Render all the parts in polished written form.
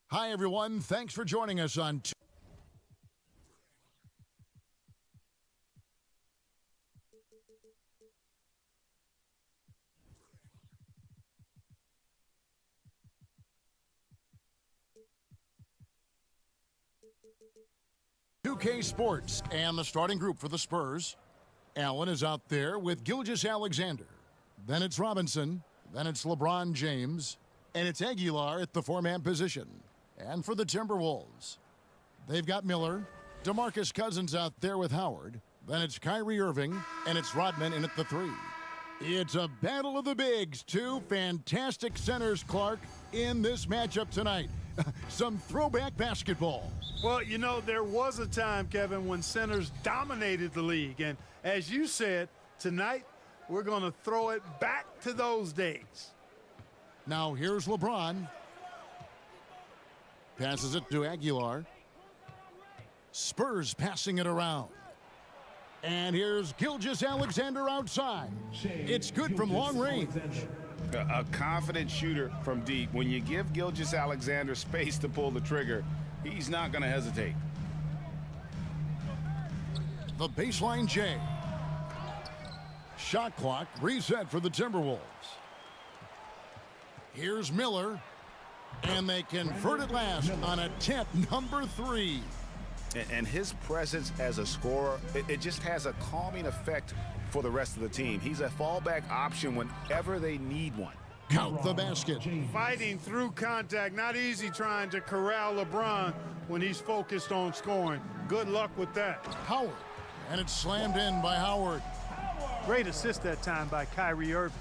Hi, everyone. Thanks for joining us on 2K Sports. And the starting group for the Spurs. Allen is out there with Gilgeous-Alexander. Then it's Robinson. Then it's LeBron James. And it's Aguilar at the four-man position. And for the Timberwolves, they've got Miller. DeMarcus Cousins out there with Howard. Then it's Kyrie Irving. And it's Rodman in at the three. It's a battle of the bigs. Two fantastic centers, Clark, in this matchup tonight. Some throwback basketball. Well, you know, there was a time, Kevin, when centers dominated the league. And as you said, tonight we're going to throw it back to those days. Now here's LeBron. Passes it to Aguilar. Spurs passing it around. And here's Gilgeous-Alexander outside. It's good from long range. A confident shooter from deep. When you give Gilgeous-Alexander space to pull the trigger, he's not going to hesitate. The baseline J. Shot clock reset for the Timberwolves. Here's Miller. And they convert it last on attempt number 3. And his presence as a scorer, it just has a calming effect for the rest of the team. He's a fallback option whenever they need one. Count the basket. Fighting through contact. Not easy trying to corral LeBron when he's focused on scoring. Good luck with that. Howard. And it's slammed in by Howard. Great assist that time by Kyrie Irving.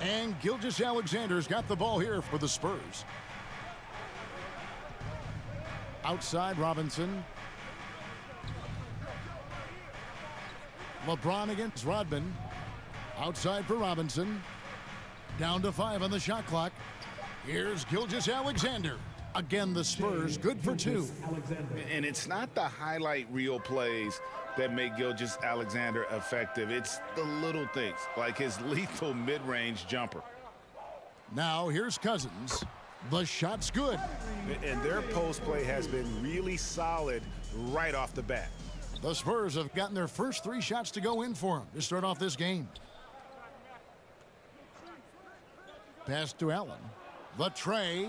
And Gilgeous-Alexander's got the ball here for the Spurs. Outside Robinson. LeBron against Rodman. Outside for Robinson. Down to 5 on the shot clock. Here's Gilgeous-Alexander. Again, the Spurs good for 2. And it's not the highlight reel plays that make Gilgeous-Alexander effective. It's the little things, like his lethal mid-range jumper. Now here's Cousins. The shot's good. And their post play has been really solid right off the bat. The Spurs have gotten their first 3 shots to go in for them to start off this game. Pass to Allen. The tray.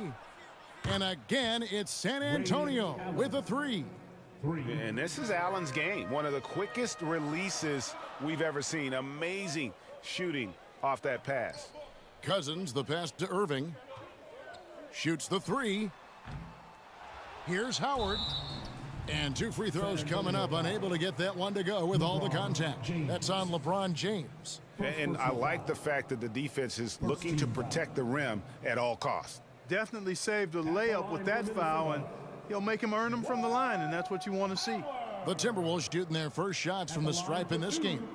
And again, it's San Antonio with a 3. And this is Allen's game. One of the quickest releases we've ever seen. Amazing shooting off that pass. Cousins, the pass to Irving. Shoots the 3. Here's Howard. And 2 free throws coming up. Unable to get that one to go with all the contact. That's on LeBron James. And I like the fact that the defense is looking to protect the rim at all costs. Definitely saved a layup with that foul, and he'll make him earn them from the line, and that's what you want to see. The Timberwolves shooting their first shots from the stripe in this game.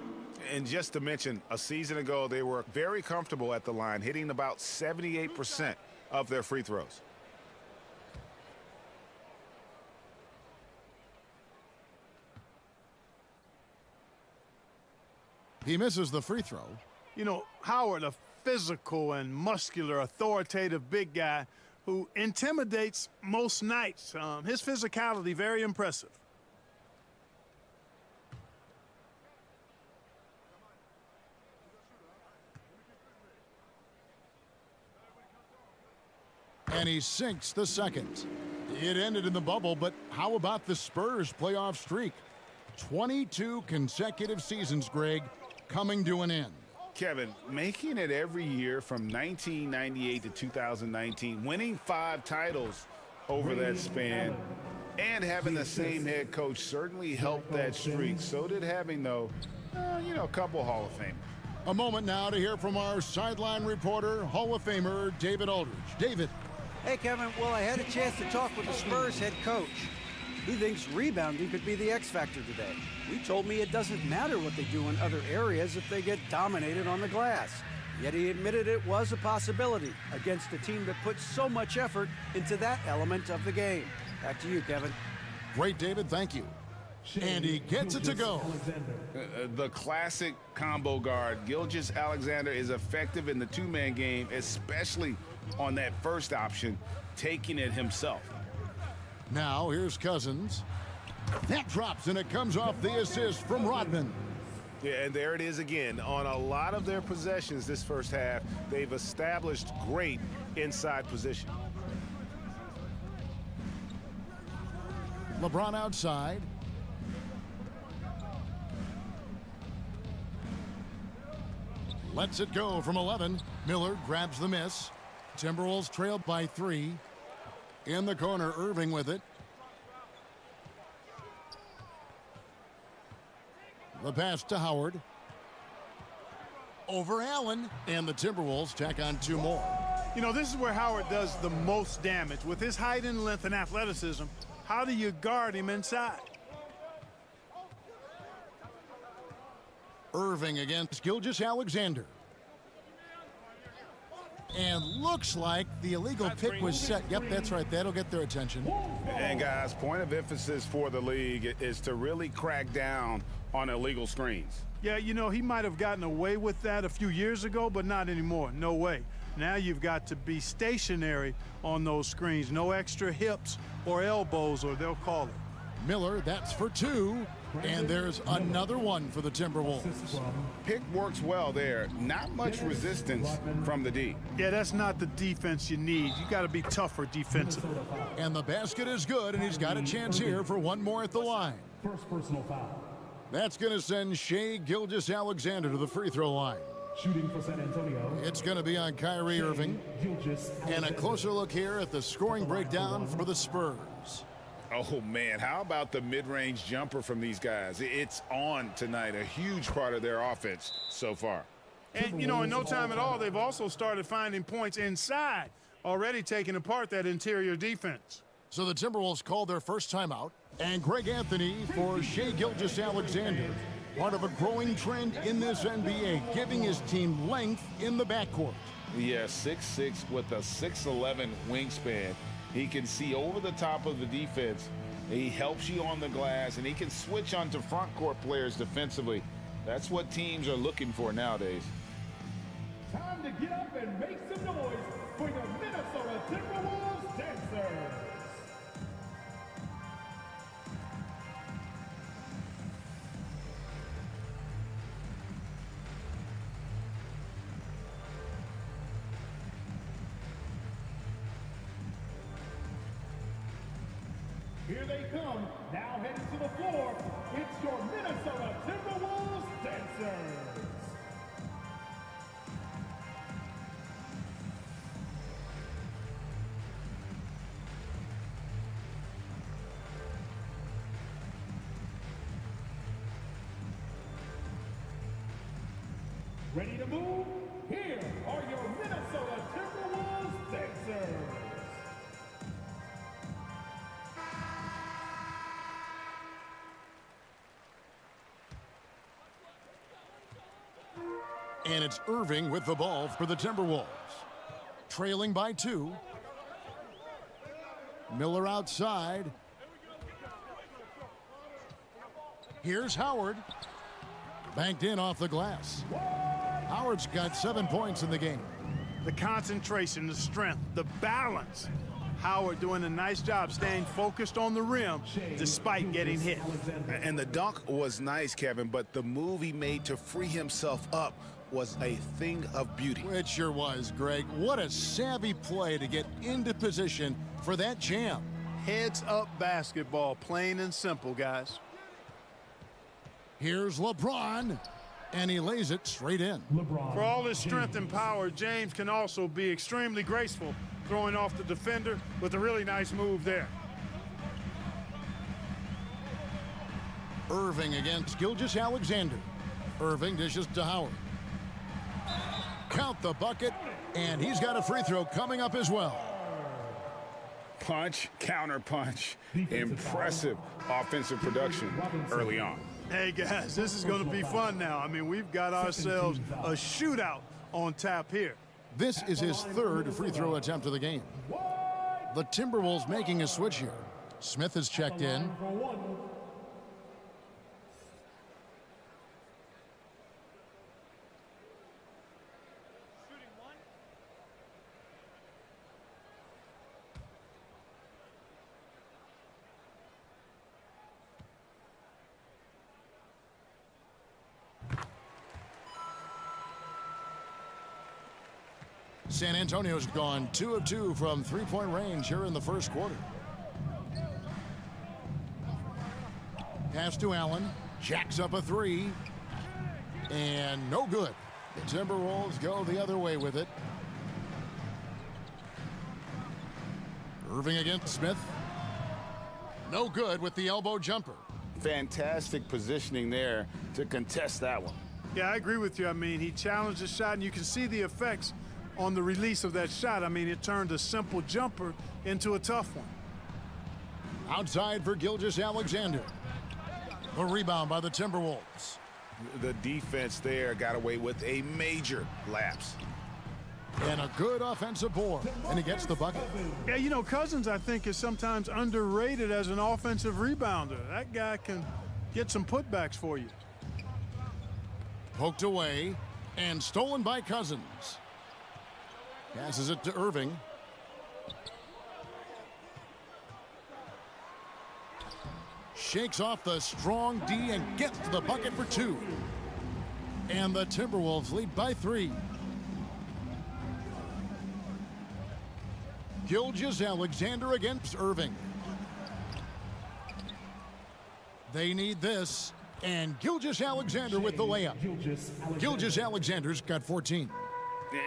And just to mention, a season ago, they were very comfortable at the line, hitting about 78% of their free throws. He misses the free throw. You know, Howard, a physical and muscular, authoritative big guy who intimidates most nights. His physicality, very impressive. And he sinks the second. It ended in the bubble, but how about the Spurs playoff streak? 22 consecutive seasons, Greg, coming to an end. Kevin, making it every year from 1998 to 2019, winning 5 titles over that span, and having the same head coach certainly helped that streak. So did having, though, a couple Hall of Famers. A moment now to hear from our sideline reporter, Hall of Famer David Aldridge. David. Hey, Kevin. Well, I had a chance to talk with the Spurs head coach. He thinks rebounding could be the X factor today. He told me it doesn't matter what they do in other areas if they get dominated on the glass. Yet he admitted it was a possibility against a team that puts so much effort into that element of the game. Back to you, Kevin. Great, David. Thank you. And he gets it to go. The classic combo guard. Gilgeous-Alexander is effective in the 2-man game, especially on that first option. taking it himself. Now here's Cousins. That drops, and it comes off the assist from Rodman. Yeah, and there it is again. On a lot of their possessions this first half, they've established great inside position. LeBron outside. Lets it go from 11. Miller grabs the miss. Timberwolves trailed by 3. In the corner, Irving with it. The pass to Howard. Over Allen. And the Timberwolves tack on 2 more. You know, this is where Howard does the most damage. With his height and length and athleticism, how do you guard him inside? Irving against Gilgeous-Alexander. And looks like the illegal pick was set. Yep, that's right. That'll get their attention. And guys, point of emphasis for the league is to really crack down on illegal screens. Yeah, you know, he might have gotten away with that a few years ago, but not anymore. No way. Now you've got to be stationary on those screens. No extra hips or elbows, or they'll call it. Miller, that's for 2. And there's another one for the Timberwolves. Pick works well there. Not much resistance from the D. Yeah, that's not the defense you need. You got to be tougher defensively. And the basket is good, and he's got a chance here for 1 more at the line. First personal foul. That's going to send Shai Gilgeous-Alexander to the free throw line. Shooting for San Antonio. It's going to be on Kyrie Irving. And a closer look here at the scoring breakdown for the Spurs. Oh, man, how about the mid-range jumper from these guys? It's on tonight, a huge part of their offense so far. And, you know, in no time at all, they've also started finding points inside, already taking apart that interior defense. So the Timberwolves called their first timeout. And Greg Anthony for Shai Gilgeous-Alexander. Part of a growing trend in this NBA, giving his team length in the backcourt. Yeah, 6'6" with a 6'11" wingspan. He can see over the top of the defense. He helps you on the glass, and he can switch onto front court players defensively. That's what teams are looking for nowadays. Time to get up and make some noise for your Minnesota Timberwolves dancers. Here they come, now heading to the floor. It's your Minnesota Timberwolves dancers. Ready to move? Here are your Minnesota Timberwolves dancers. And it's Irving with the ball for the Timberwolves. Trailing by 2. Miller outside. Here's Howard. Banked in off the glass. Howard's got 7 points in the game. The concentration, the strength, the balance. Howard doing a nice job staying focused on the rim despite getting hit. And the dunk was nice, Kevin, but the move he made to free himself up was a thing of beauty. It sure was, Greg. What a savvy play to get into position for that jam. Heads up basketball, plain and simple, guys. Here's LeBron, and he lays it straight in. For all his strength and power, James can also be extremely graceful, throwing off the defender with a really nice move there. Irving against Gilgeous-Alexander. Irving dishes to Howard. Count the bucket, and he's got a free throw coming up as well. Punch, counter punch. Impressive offensive production early on. Hey, guys, this is going to be fun now. I mean, we've got ourselves a shootout on tap here. This is his 3rd free throw attempt of the game. The Timberwolves making a switch here. Smith has checked in. San Antonio's gone 2 of 2 from three-point range here in the first quarter. Pass to Allen. Jacks up a three. And no good. The Timberwolves go the other way with it. Irving against Smith. No good with the elbow jumper. Fantastic positioning there to contest that one. Yeah, I agree with you. I mean, he challenged the shot, and you can see the effects on the release of that shot. I mean, it turned a simple jumper into a tough one. Outside for Gilgeous-Alexander. The rebound by the Timberwolves. The defense there got away with a major lapse. And a good offensive board, and he gets the bucket. Yeah, you know, Cousins, I think, is sometimes underrated as an offensive rebounder. That guy can get some putbacks for you. Poked away and stolen by Cousins. Passes it to Irving. Shakes off the strong D and gets to the bucket for 2. And the Timberwolves lead by 3. Gilgeous-Alexander against Irving. They need this. And Gilgeous-Alexander with the layup. Gilgeous-Alexander's got 14.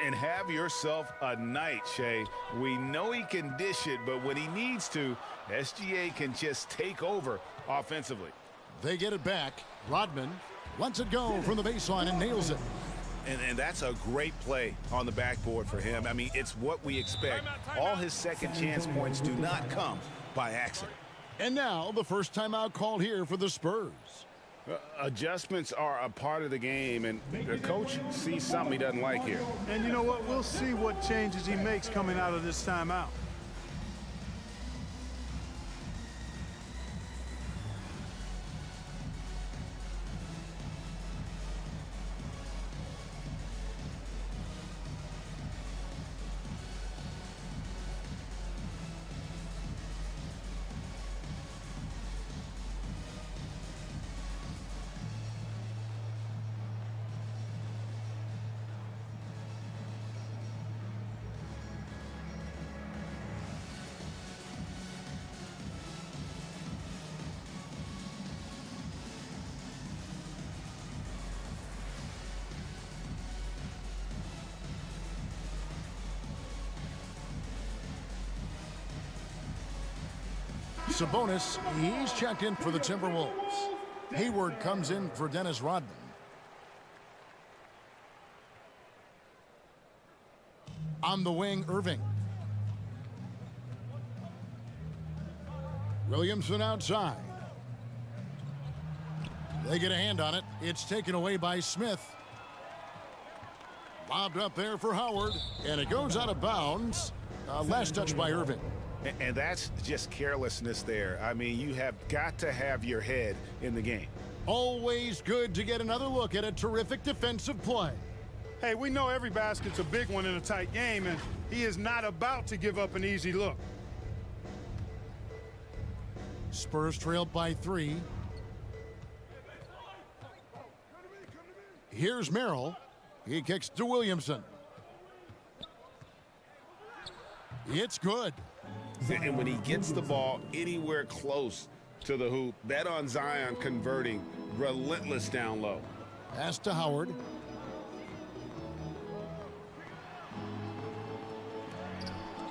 And have yourself a night, Shai. We know he can dish it, but when he needs to, SGA can just take over offensively. They get it back. Rodman lets it go from the baseline and nails it. And that's a great play on the backboard for him. I mean, it's what we expect. All his second chance points do not come by accident. And now the first timeout called here for the Spurs. Adjustments are a part of the game, and the coach sees something he doesn't like here. And you know what? We'll see what changes he makes coming out of this timeout. Sabonis, he's checked in for the Timberwolves. Hayward comes in for Dennis Rodman. On the wing, Irving. Williamson outside. They get a hand on it. It's taken away by Smith. Lobbed up there for Howard, and it goes out of bounds. Last touch by Irving. And that's just carelessness there. I mean, you have got to have your head in the game. Always good to get another look at a terrific defensive play. Hey, we know every basket's a big one in a tight game, and he is not about to give up an easy look. Spurs trailed by 3. Here's Merrill. He kicks to Williamson. It's good. And when he gets the ball anywhere close to the hoop, bet on Zion converting, relentless down low. Pass to Howard.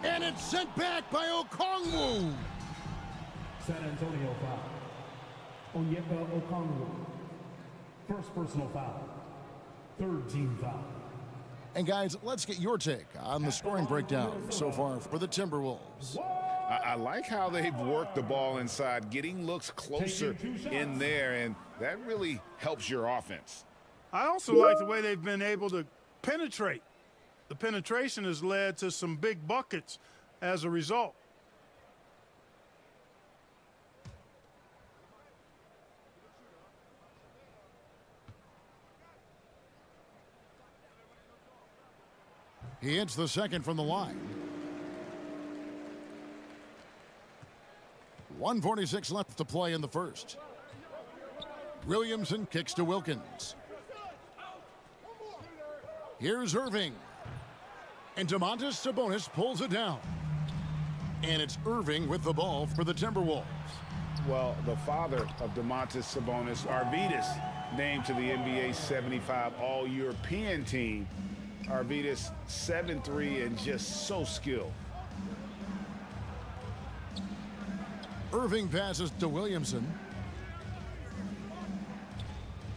And it's sent back by Okongwu. San Antonio foul. Onyeka Okongwu. First personal foul. Third team foul. And guys, let's get your take on the scoring breakdown so far for the Timberwolves. I like how they've worked the ball inside, getting looks closer in there, and that really helps your offense. I also like the way they've been able to penetrate. The penetration has led to some big buckets as a result. He hits the second from the line. 1:46 left to play in the first. Williamson kicks to Wilkins. Here's Irving. And Domantas Sabonis pulls it down. And it's Irving with the ball for the Timberwolves. Well, the father of Domantas Sabonis, Arvydas, named to the NBA 75 All-European team. Arvydas 7'3" and just so skilled. Irving passes to Williamson.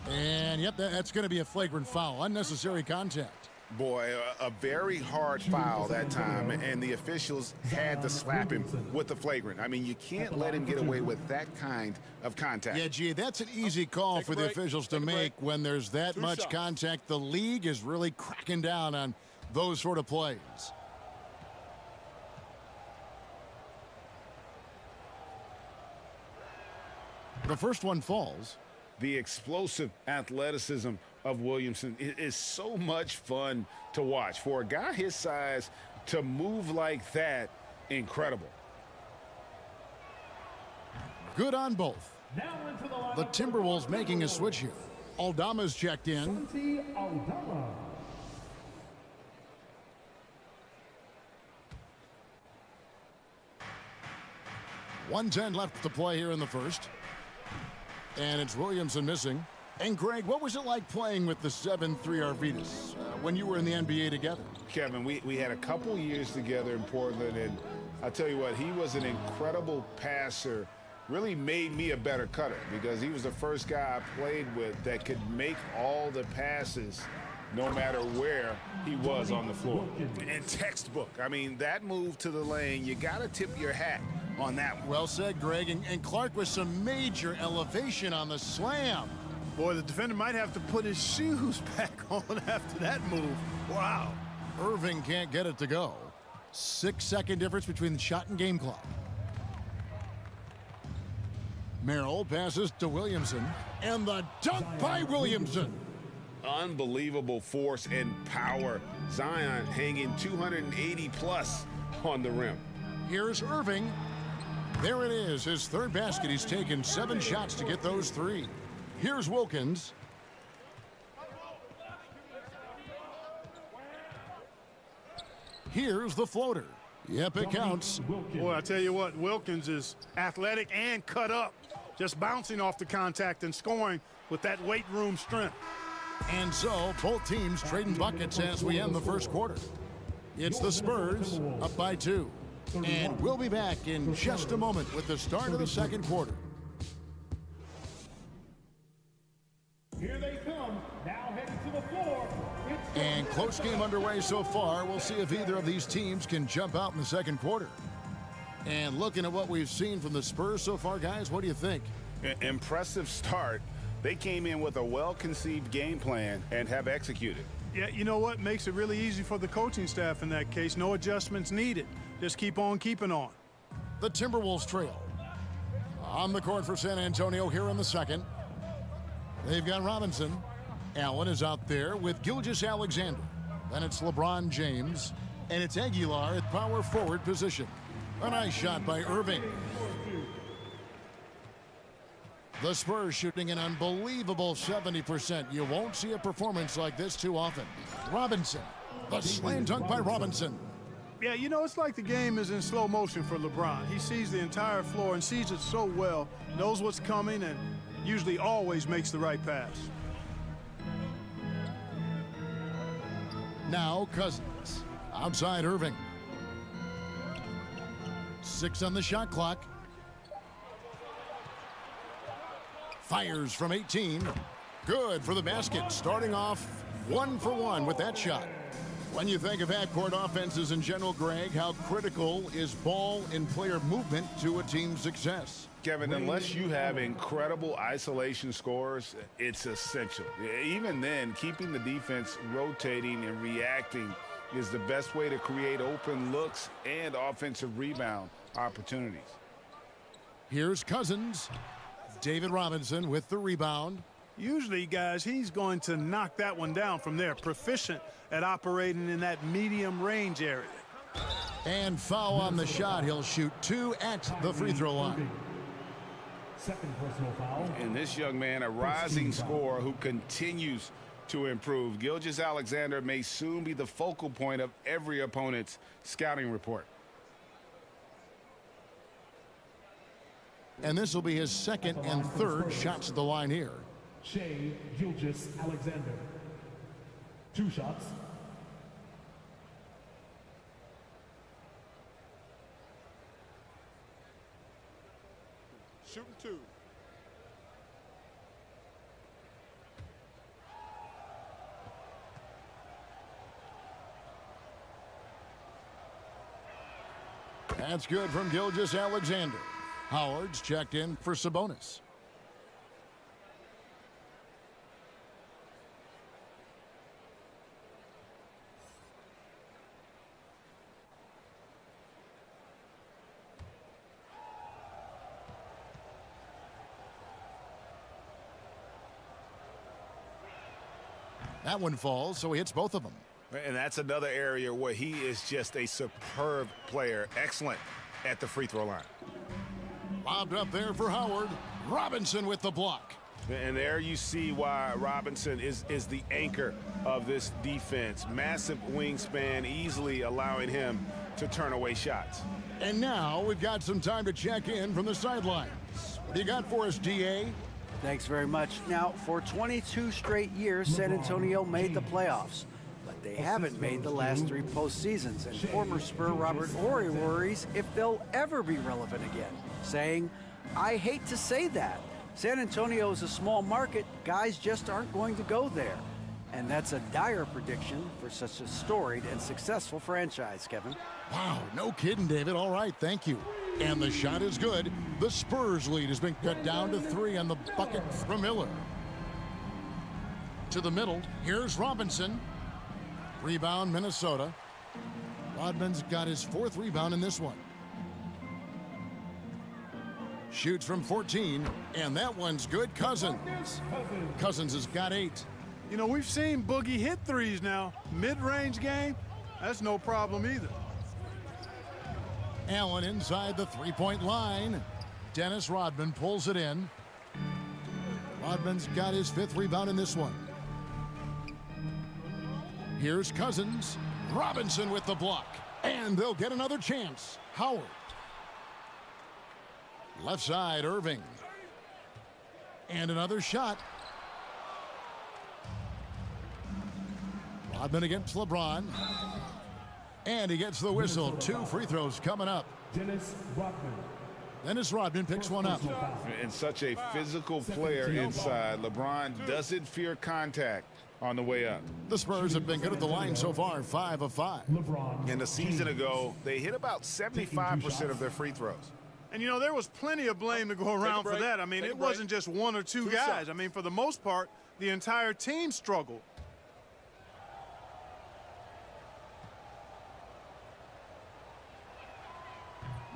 And, yep, that's going to be a flagrant foul. Unnecessary contact. Boy, a very hard foul that time, and the officials had to slap him with the flagrant. I mean, you can't let him get away with that kind of contact. Yeah, gee, that's an easy call for the officials to make when there's that much contact. The league is really cracking down on those sort of plays. The first one falls. The explosive athleticism of Williamson is so much fun to watch. For a guy his size to move like that, incredible. Good on both. Now into The Timberwolves making a switch here. Aldama's checked in. Aldama. .110 left to play here in the first. And it's Williamson missing. And Greg, what was it like playing with the 7'3" Arvydas when you were in the NBA together? Kevin, we had a couple years together in Portland, and I'll tell you what, he was an incredible passer. Really made me a better cutter because he was the first guy I played with that could make all the passes no matter where he was on the floor. And textbook. I mean, that move to the lane, you got to tip your hat on that one. Well said, Greg. And Clark with some major elevation on the slam. Boy, the defender might have to put his shoes back on after that move. Wow. Irving can't get it to go. 6-second difference between the shot and game clock. Merrill passes to Williamson. And the dunk by Williamson. Unbelievable force and power. Zion hanging 280 plus on the rim. Here's Irving. There it is, his third basket. He's taken 7 shots to get those 3. Here's Wilkins. Here's the floater. Yep, it counts. Boy, I tell you what, Wilkins is athletic and cut up. Just bouncing off the contact and scoring with that weight room strength. And so, both teams trading buckets as we end the first quarter. It's the Spurs up by 2. And we'll be back in just a moment with the start of the second quarter. Here they come, now headed to the floor. And close game underway so far. We'll see if either of these teams can jump out in the second quarter. And looking at what we've seen from the Spurs so far, guys, what do you think? Impressive start. They came in with a well-conceived game plan and have executed. Yeah, you know what? Makes it really easy for the coaching staff in that case. No adjustments needed. Just keep on keeping on. The Timberwolves trail. On the court for San Antonio here in the second. They've got Robinson. Allen is out there with Gilgeous-Alexander. Then it's LeBron James. And it's Aguilar at power forward position. A nice shot by Irving. The Spurs shooting an unbelievable 70%. You won't see a performance like this too often. Robinson. The slam dunk by Robinson. Yeah, you know, it's like the game is in slow motion for LeBron. He sees the entire floor and sees it so well, knows what's coming, and usually always makes the right pass. Now Cousins. Outside Irving. 6 on the shot clock. Fires from 18. Good for the basket. Starting off 1 for 1 with that shot. When you think of half-court offenses in general, Greg, how critical is ball and player movement to a team's success? Kevin, unless you have incredible isolation scores, it's essential. Even then, keeping the defense rotating and reacting is the best way to create open looks and offensive rebound opportunities. Here's Cousins. David Robinson with the rebound. Usually, guys, he's going to knock that one down from there. Proficient at operating in that medium range area. And foul on the shot. He'll shoot 2 at the free throw line. Second personal foul. And this young man, a rising scorer who continues to improve. Gilgeous-Alexander may soon be the focal point of every opponent's scouting report. And this will be his second and third shots at the line here. Shai Gilgeous-Alexander. 2 shots. Shooting 2. That's good from Gilgeous-Alexander. Howard's checked in for Sabonis. That one falls, so he hits both of them. And that's another area where he is just a superb player. Excellent at the free throw line. Lobbed up there for Howard. Robinson with the block. And there you see why Robinson is the anchor of this defense. Massive wingspan, easily allowing him to turn away shots. And now we've got some time to check in from the sidelines. What do you got for us, DA? Thanks very much. Now, for 22 straight years, San Antonio made the playoffs, but they haven't made the last 3 postseasons. And former Spur Robert Horry worries if they'll ever be relevant again, saying, "I hate to say that. San Antonio is a small market. Guys just aren't going to go there." And that's a dire prediction for such a storied and successful franchise, Kevin. Wow, no kidding, David. All right, thank you. And the shot is good. The Spurs lead has been cut down to 3 on the bucket from Miller. To the middle, here's Robinson. Rebound, Minnesota. Rodman's got his 4th rebound in this one. Shoots from 14, and that one's good. Cousins. Cousins has got 8. You know, we've seen Boogie hit threes now. Mid-range game, that's no problem either. Allen inside the 3-point line. Dennis Rodman pulls it in. Rodman's got his 5th rebound in this one. Here's Cousins. Robinson with the block. And they'll get another chance. Howard. Left side, Irving. And another shot. Rodman against LeBron. And he gets the whistle. 2 free throws coming up. Dennis Rodman. Dennis Rodman picks one up. And such a physical player inside. LeBron doesn't fear contact on the way up. The Spurs have been good at the line so far, 5 of 5. LeBron. And a season ago, they hit about 75% of their free throws. And, you know, there was plenty of blame to go around for that. I mean, it wasn't just 1 or 2 guys. I mean, for the most part, the entire team struggled.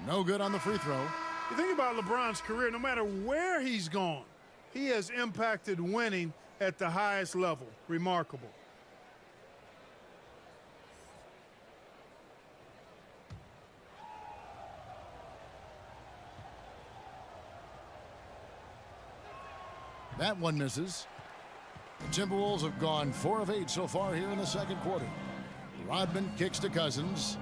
No good on the free throw. You think about LeBron's career, no matter where he's gone, he has impacted winning at the highest level. Remarkable. That one misses. The Timberwolves have gone 4 of 8 so far here in the second quarter. Rodman kicks to Cousins.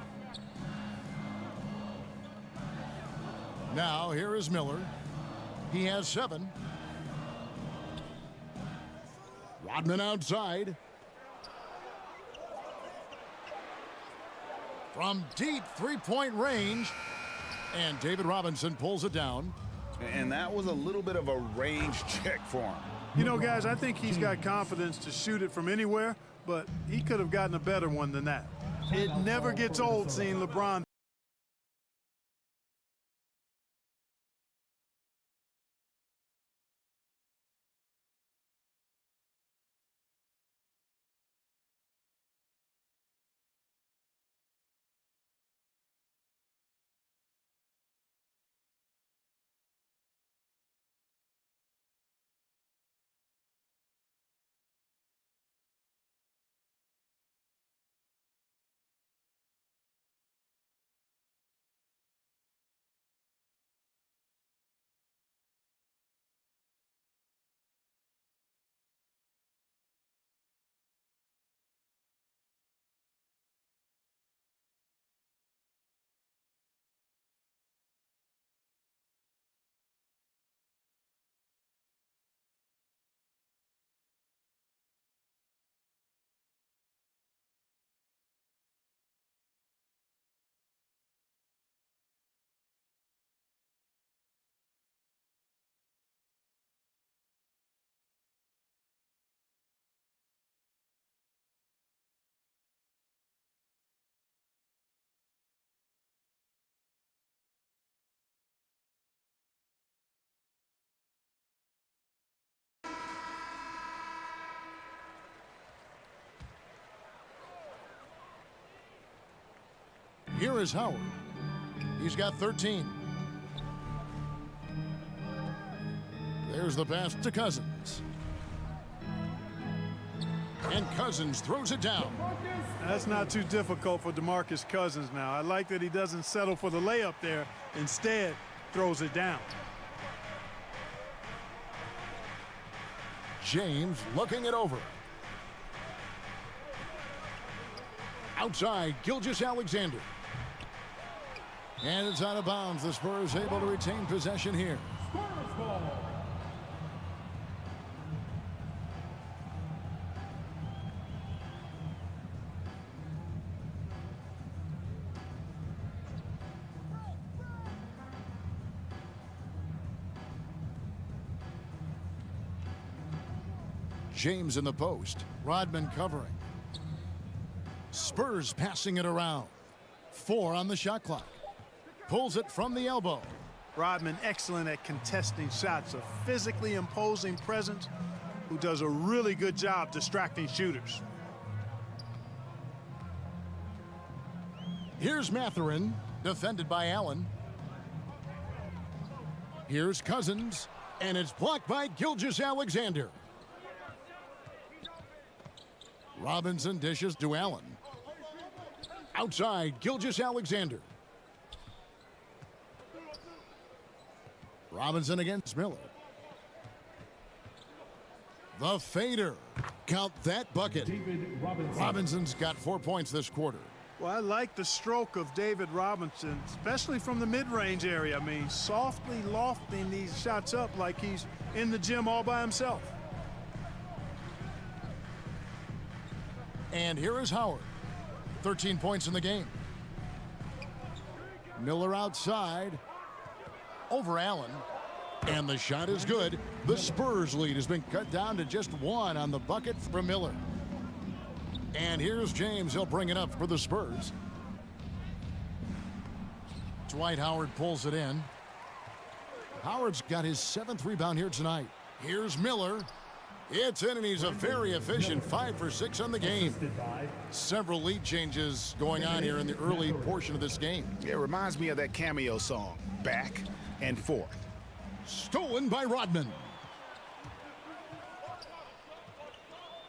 Now here is Miller. He has 7. Rodman outside. From deep 3-point range. And David Robinson pulls it down. And that was a little bit of a range check for him. You know, guys, I think he's got confidence to shoot it from anywhere, but he could have gotten a better one than that. It never gets old seeing LeBron Here is Howard. He's got 13. There's the pass to Cousins. And Cousins throws it down. That's not too difficult for DeMarcus Cousins now. I like that he doesn't settle for the layup there. Instead, throws it down. James looking it over. Outside, Gilgeous-Alexander. And it's out of bounds. The Spurs able to retain possession here. Spurs ball. James in the post. Rodman covering. Spurs passing it around. 4 on the shot clock. Pulls it from the elbow. Rodman excellent at contesting shots. A physically imposing presence who does a really good job distracting shooters. Here's Mathurin, defended by Allen. Here's Cousins, and it's blocked by Gilgeous-Alexander. Robinson dishes to Allen. Outside, Gilgeous-Alexander. Robinson against Miller. The fader. Count that bucket. David Robinson. Robinson's got 4 points this quarter. Well, I like the stroke of David Robinson, especially from the mid-range area. I mean, softly lofting these shots up like he's in the gym all by himself. And here is Howard. 13 points in the game. Miller outside. Over Allen. And the shot is good. The Spurs lead has been cut down to just 1 on the bucket from Miller. And here's James. He'll bring it up for the Spurs. Dwight Howard pulls it in. Howard's got his 7th rebound here tonight. Here's Miller. It's in, and he's a very efficient 5 for 6 on the game. Several lead changes going on here in the early portion of this game. It reminds me of that cameo song, Back and Forth. Stolen by Rodman.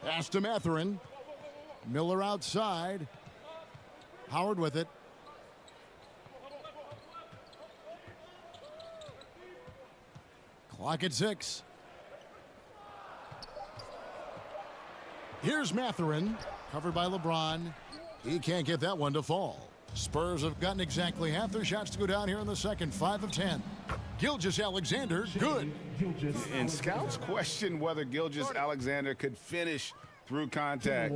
Pass to Mathurin. Miller outside. Howard with it. Clock at 6. Here's Mathurin, covered by LeBron. He can't get that one to fall. Spurs have gotten exactly half their shots to go down here in the second. 5 of 10. Gilgeous-Alexander, good. And scouts question whether Gilgeous-Alexander could finish through contact.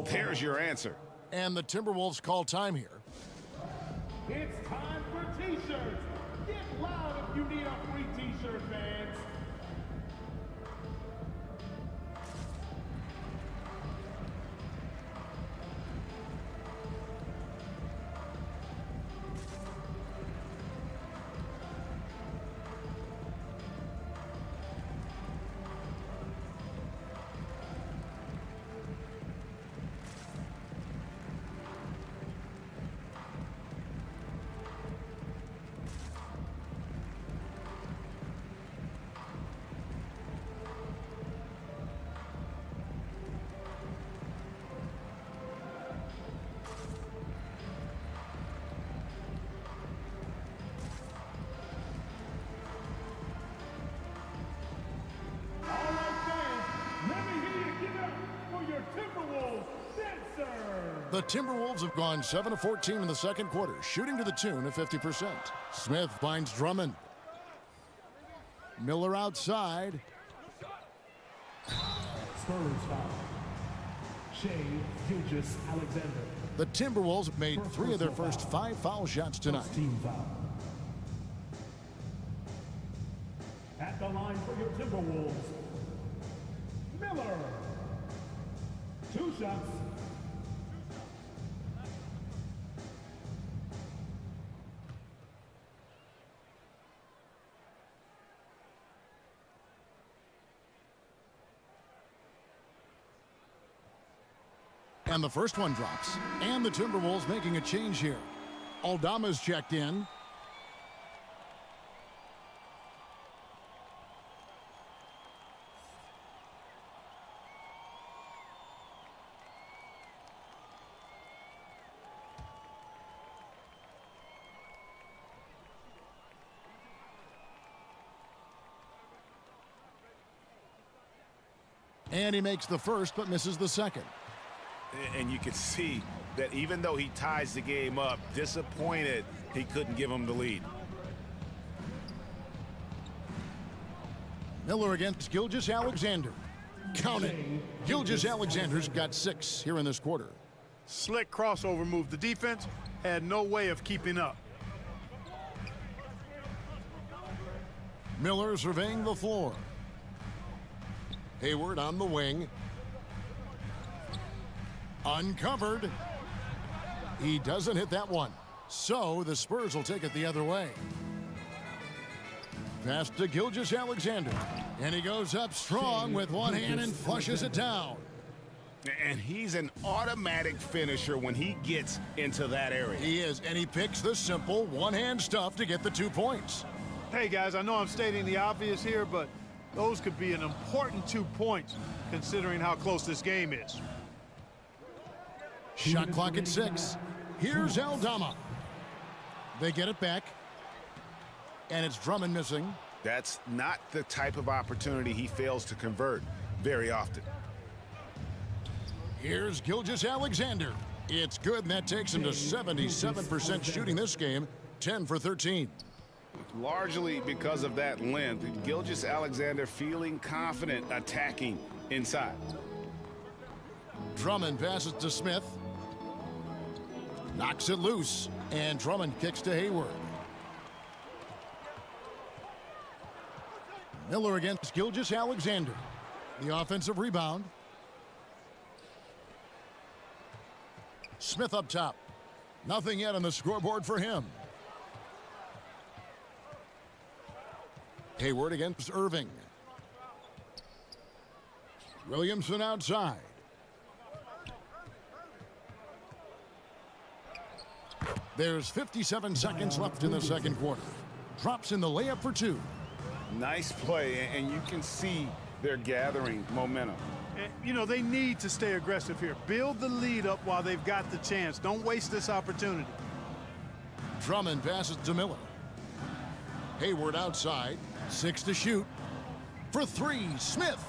There's your answer. And the Timberwolves call time here. It's time for T-shirts. Get loud if you need a free T-shirt, fans. The Timberwolves have gone 7 of 14 in the second quarter, shooting to the tune of 50%. Smith finds Drummond. Miller outside. Spurs foul. Shai Gilgeous-Alexander. The Timberwolves have made 3 of their first 5 foul shots tonight. First team foul. At the line for your Timberwolves, Miller. 2 shots. And the first one drops. And the Timberwolves making a change here. Aldama's checked in. And he makes the first but misses the second. And you can see that even though he ties the game up, disappointed he couldn't give him the lead. Miller against Gilgeous-Alexander. Count it. Gilgeous-Alexander's got 6 here in this quarter. Slick crossover move. The defense had no way of keeping up. Miller surveying the floor. Hayward on the wing. Uncovered. He doesn't hit that one. So the Spurs will take it the other way. Pass to Gilgeous-Alexander. And he goes up strong with one hand and flushes it down. And he's an automatic finisher when he gets into that area. He is, and he picks the simple one-hand stuff to get the 2 points. Hey, guys, I know I'm stating the obvious here, but those could be an important 2 points considering how close this game is. Shot clock at 6. Here's Aldama. They get it back. And it's Drummond missing. That's not the type of opportunity he fails to convert very often. Here's Gilgeous-Alexander. It's good, and that takes him to 77% shooting this game, 10 for 13. Largely because of that length, Gilgeous-Alexander feeling confident attacking inside. Drummond passes to Smith. Knocks it loose, and Drummond kicks to Hayward. Miller against Gilgeous-Alexander. The offensive rebound. Smith up top. Nothing yet on the scoreboard for him. Hayward against Irving. Williamson outside. There's 57 seconds left in the second quarter. Drops in the layup for 2. Nice play, and you can see they're gathering momentum. And, you know, they need to stay aggressive here. Build the lead up while they've got the chance. Don't waste this opportunity. Drummond passes to Miller. Hayward outside. 6 to shoot. For 3, Smith.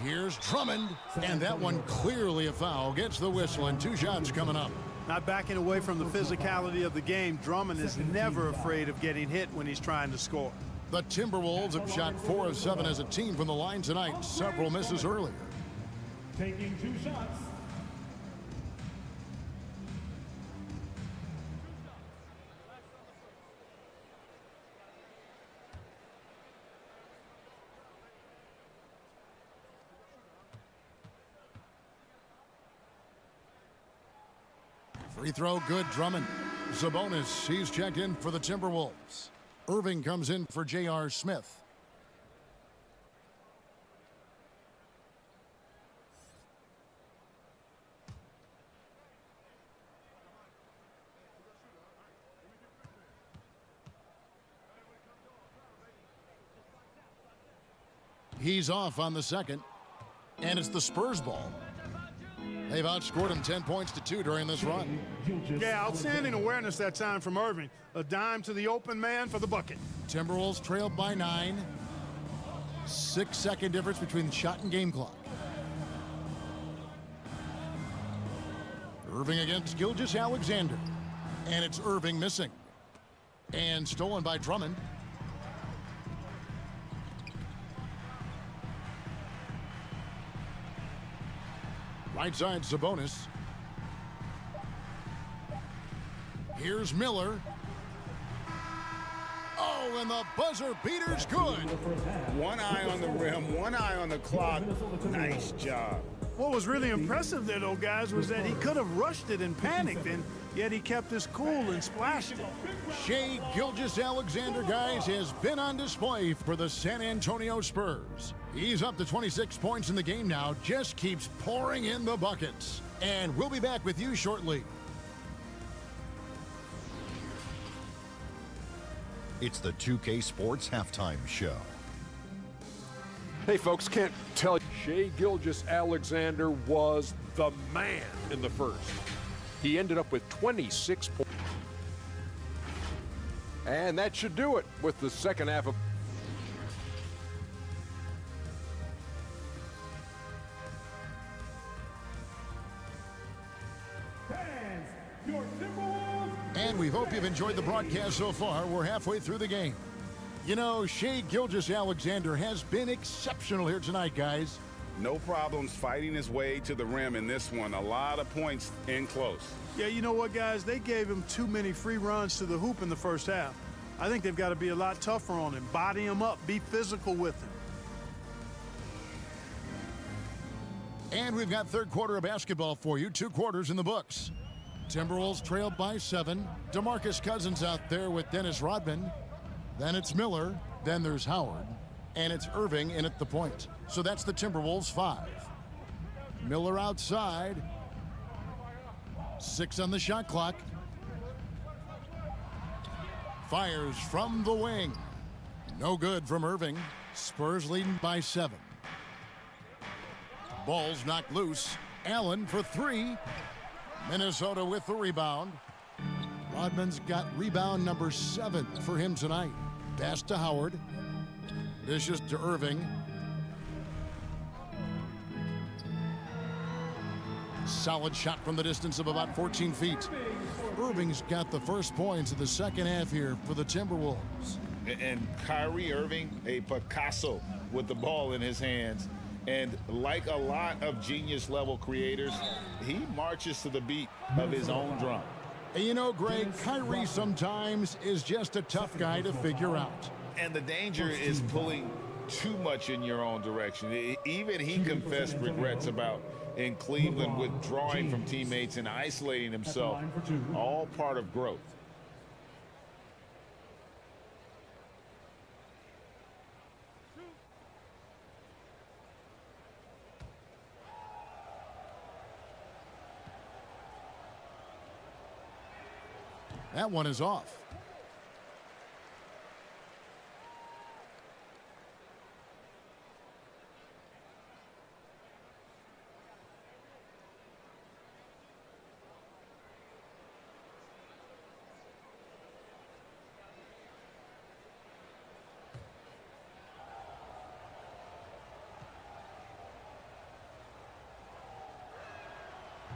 Here's Drummond, and that one clearly a foul. Gets the whistle, and 2 shots coming up. Not backing away from the physicality of the game. Drummond is never afraid of getting hit when he's trying to score. The Timberwolves have shot 4 of 7 as a team from the line tonight. Several misses earlier. Taking 2 shots. Free throw good, Drummond. Sabonis, he's checked in for the Timberwolves. Irving comes in for J.R. Smith. He's off on the second, and it's the Spurs ball. They've outscored him 10 points to 2 during this run. Yeah, outstanding awareness that time from Irving. A dime to the open man for the bucket. Timberwolves trailed by 9. 6-second difference between the shot and game clock. Irving against Gilgeous-Alexander. And it's Irving missing. And stolen by Drummond. Right side, Sabonis. Here's Miller. Oh, and the buzzer beater's good. One eye on the rim, one eye on the clock. Nice job. What was really impressive there, though, guys, was that he could have rushed it and panicked, and yet he kept his cool and splashed it. Shai Gilgeous-Alexander, guys, has been on display for the San Antonio Spurs. He's up to 26 points in the game now, just keeps pouring in the buckets. And we'll be back with you shortly. It's the 2K Sports Halftime Show. Hey folks, can't tell you, Shai Gilgeous-Alexander was the man in the first. He ended up with 26 points. And that should do it with the second half of... Fans, your Timberwolves. And we hope you've enjoyed the broadcast so far. We're halfway through the game. You know, Shai Gilgeous-Alexander has been exceptional here tonight, guys. No problems fighting his way to the rim in this one. A lot of points in close. Yeah, you know what, guys? They gave him too many free runs to the hoop in the first half. I think they've got to be a lot tougher on him. Body him up. Be physical with him. And we've got third quarter of basketball for you. 2 quarters in the books. Timberwolves trailed by 7. DeMarcus Cousins out there with Dennis Rodman. Then it's Miller. Then there's Howard. And it's Irving in at the point. So that's the Timberwolves 5. Miller outside. 6 on the shot clock. Fires from the wing. No good from Irving. Spurs leading by 7. Ball's knocked loose. Allen for 3. Minnesota with the rebound. Rodman's got rebound number 7 for him tonight. Pass to Howard. Dishes to Irving. Solid shot from the distance of about 14 feet. Irving's got the first points of the second half here for the Timberwolves. And Kyrie Irving, a Picasso with the ball in his hands. And like a lot of genius-level creators, he marches to the beat of his own drum. And you know, Greg, Kyrie sometimes is just a tough guy to figure out. And the danger is pulling too much in your own direction. Even he confessed regrets about in Cleveland withdrawing from teammates and isolating himself. All part of growth. That one is off.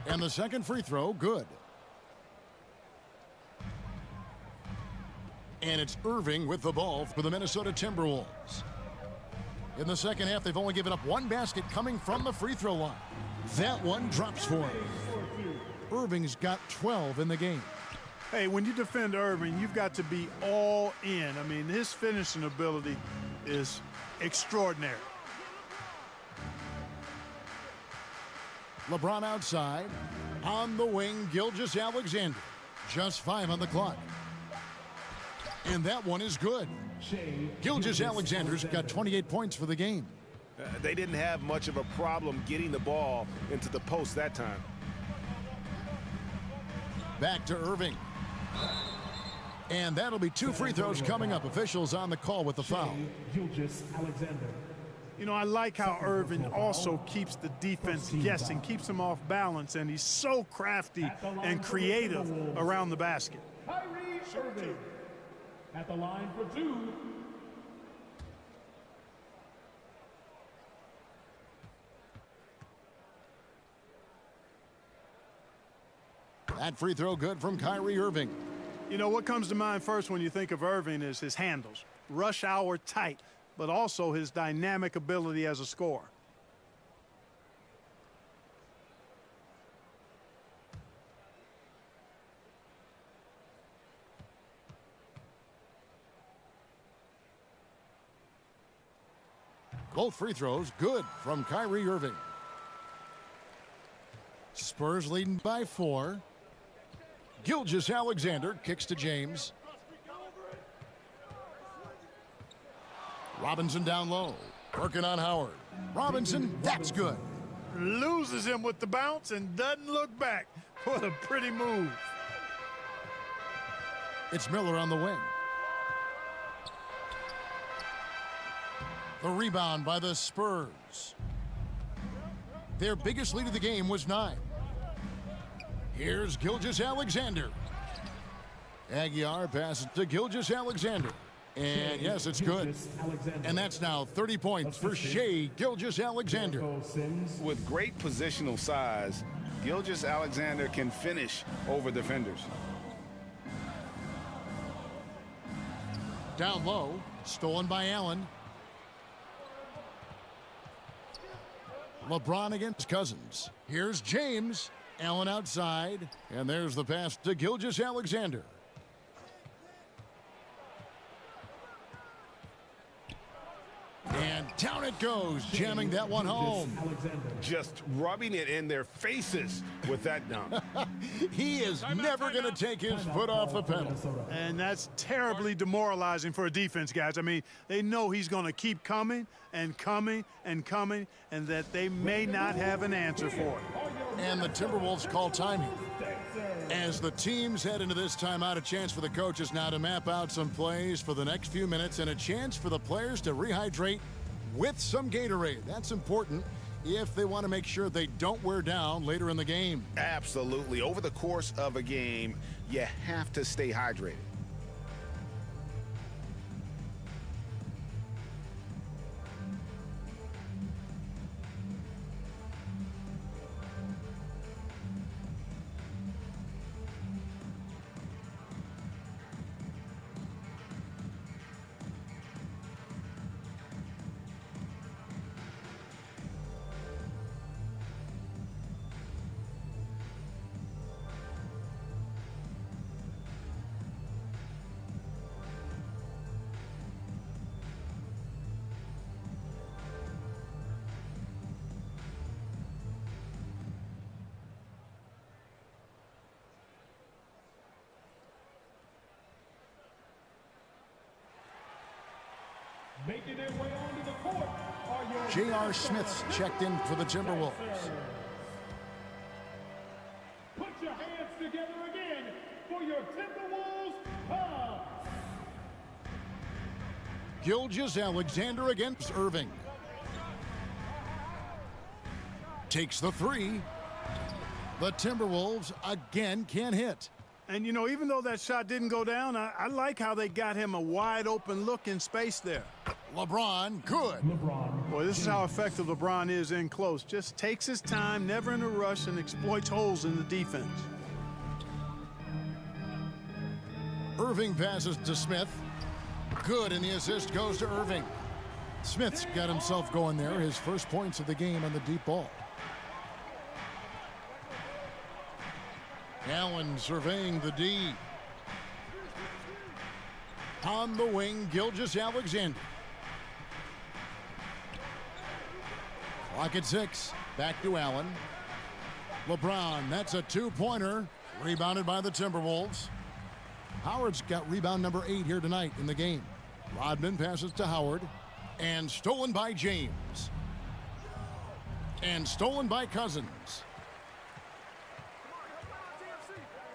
And the second free throw, good. And it's Irving with the ball for the Minnesota Timberwolves. In the second half, they've only given up 1 basket coming from the free throw line. That one drops for him. Irving's got 12 in the game. Hey, when you defend Irving, you've got to be all in. I mean, his finishing ability is extraordinary. LeBron outside. On the wing, Gilgeous-Alexander. Just 5 on the clock. And that one is good. Gilgeous-Alexander's got 28 points for the game. They didn't have much of a problem getting the ball into the post that time. Back to Irving. And that'll be 2 free throws coming up. Officials on the call with the foul. Gilgeous-Alexander. You know, I like how Irving also keeps the defense guessing, keeps them off balance, and he's so crafty and creative around the basket. Kyrie Irving at the line for 2. That free throw good from Kyrie Irving. You know, what comes to mind first when you think of Irving is his handles. Rush hour tight, but also his dynamic ability as a scorer. Both free throws good from Kyrie Irving. Spurs leading by 4. Gilgeous-Alexander kicks to James. Robinson down low. Working on Howard. Robinson, that's good. Loses him with the bounce and doesn't look back. What a pretty move. It's Miller on the wing. The rebound by the Spurs. Their biggest lead of the game was 9. Here's Gilgeous-Alexander. Aguilar passes to Gilgeous-Alexander. And yes, it's good. And that's now 30 points for Shai Gilgeous-Alexander. With great positional size, Gilgeous-Alexander can finish over defenders. Down low, stolen by Allen. LeBron against Cousins. Here's James. Allen outside. And there's the pass to Gilgeous-Alexander. And down it goes, jamming that one home. Just rubbing it in their faces with that dunk. He is never going to take his foot off the pedal. And that's terribly demoralizing for a defense, guys. I mean, they know he's going to keep coming and coming and coming, and that they may not have an answer for it. And the Timberwolves call timing. As the teams head into this timeout, a chance for the coaches now to map out some plays for the next few minutes and a chance for the players to rehydrate with some Gatorade. That's important if they want to make sure they don't wear down later in the game. Absolutely. Over the course of a game, you have to stay hydrated. Making their way onto the court are your J.R. Smith's checked in for the Timberwolves. Put your hands together again for your Timberwolves Cubs. Gilgeous-Alexander against Irving. Takes the three. The Timberwolves again can't hit. And, you know, even though that shot didn't go down, I like how they got him a wide open look in space there. LeBron, good. Boy, this is how effective LeBron is in close. Just takes his time, never in a rush, and exploits holes in the defense. Irving passes to Smith. Good, and the assist goes to Irving. Smith's got himself going there, his first points of the game on the deep ball. Allen surveying the D. On the wing, Gilgeous-Alexander. Clock at 6. Back to Allen. LeBron, that's a two-pointer. Rebounded by the Timberwolves. Howard's got rebound number 8 here tonight in the game. Rodman passes to Howard. And stolen by James. And stolen by Cousins.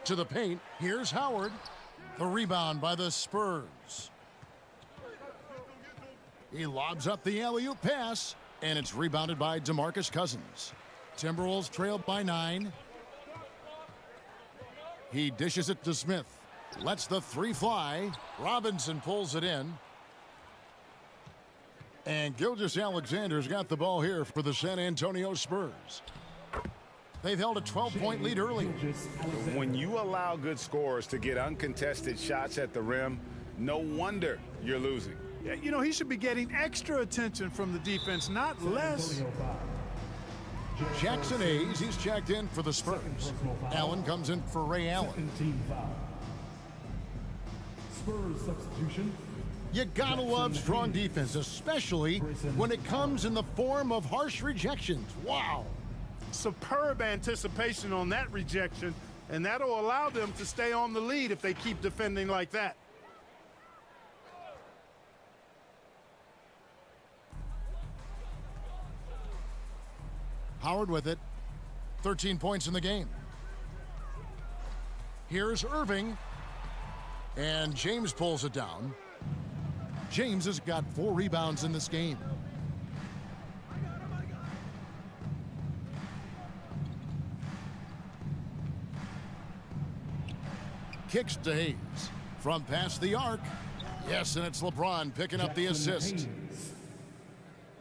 To the paint, here's Howard. The rebound by the Spurs. He lobs up the alley-oop pass, and it's rebounded by DeMarcus Cousins. Timberwolves trail by 9. He dishes it to Smith. Lets the three fly. Robinson pulls it in. And Gilgeous-Alexander's got the ball here for the San Antonio Spurs. They've held a 12-point lead early. When you allow good scorers to get uncontested shots at the rim, no wonder you're losing. Yeah, you know, he should be getting extra attention from the defense, not less. Jackson Hayes, he's checked in for the Spurs. Allen comes in for Ray Allen. Spurs substitution. You gotta love strong defense, especially when it comes in the form of harsh rejections. Wow. Superb anticipation on that rejection, and that'll allow them to stay on the lead if they keep defending like that. Howard with it. 13 points in the game. Here's Irving. And James pulls it down. James has got 4 rebounds in this game. Kicks to Hayes. From past the arc. Yes, and it's LeBron picking up the assist.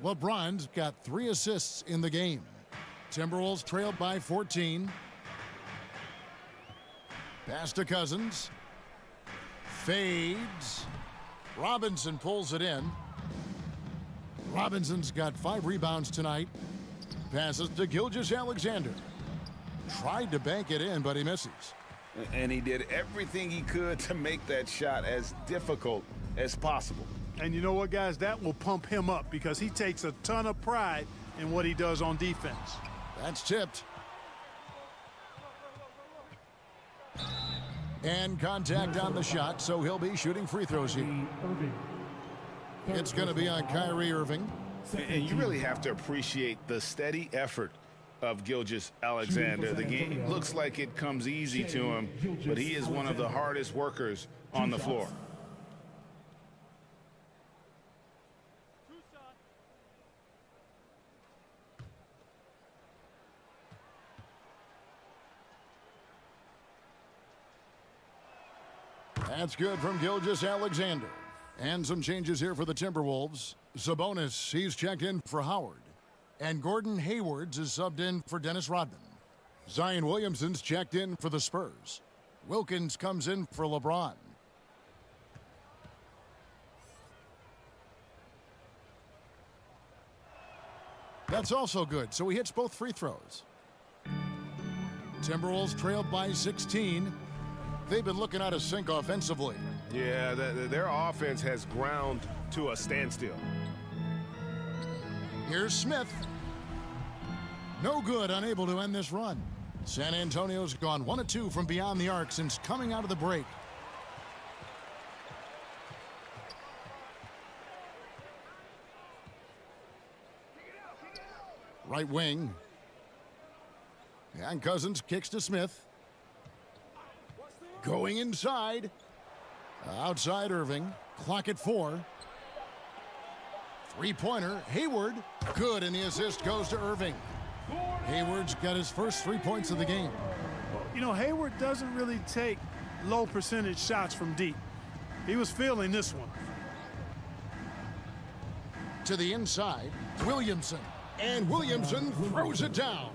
LeBron's got 3 assists in the game. Timberwolves trailed by 14. Pass to Cousins. Fades. Robinson pulls it in. Robinson's got 5 rebounds tonight. Passes to Gilgeous-Alexander. Tried to bank it in, but he misses. And he did everything he could to make that shot as difficult as possible. And you know what, guys? That will pump him up because he takes a ton of pride in what he does on defense. That's tipped. And contact on the shot, so he'll be shooting free throws here. It's going to be on Kyrie Irving. And you really have to appreciate the steady effort of Gilgeous-Alexander. The game looks like it comes easy to him, but he is one of the hardest workers on the floor. That's good from Gilgeous-Alexander. And some changes here for the Timberwolves. Sabonis, he's checked in for Howard. And Gordon Hayward's is subbed in for Dennis Rodman. Zion Williamson's checked in for the Spurs. Wilkins comes in for LeBron. That's also good, so he hits both free throws. Timberwolves trailed by 16. They've been looking out of sync offensively. Yeah, their offense has ground to a standstill. Here's Smith. No good, unable to end this run. San Antonio's gone 1 of 2 from beyond the arc since coming out of the break. Right wing. And Cousins kicks to Smith. Going inside. Outside Irving. Clock at 4. Three-pointer. Hayward. Good, and the assist goes to Irving. Hayward's got his first 3 points of the game. You know, Hayward doesn't really take low percentage shots from deep. He was feeling this one. To the inside. Williamson. And Williamson throws it down.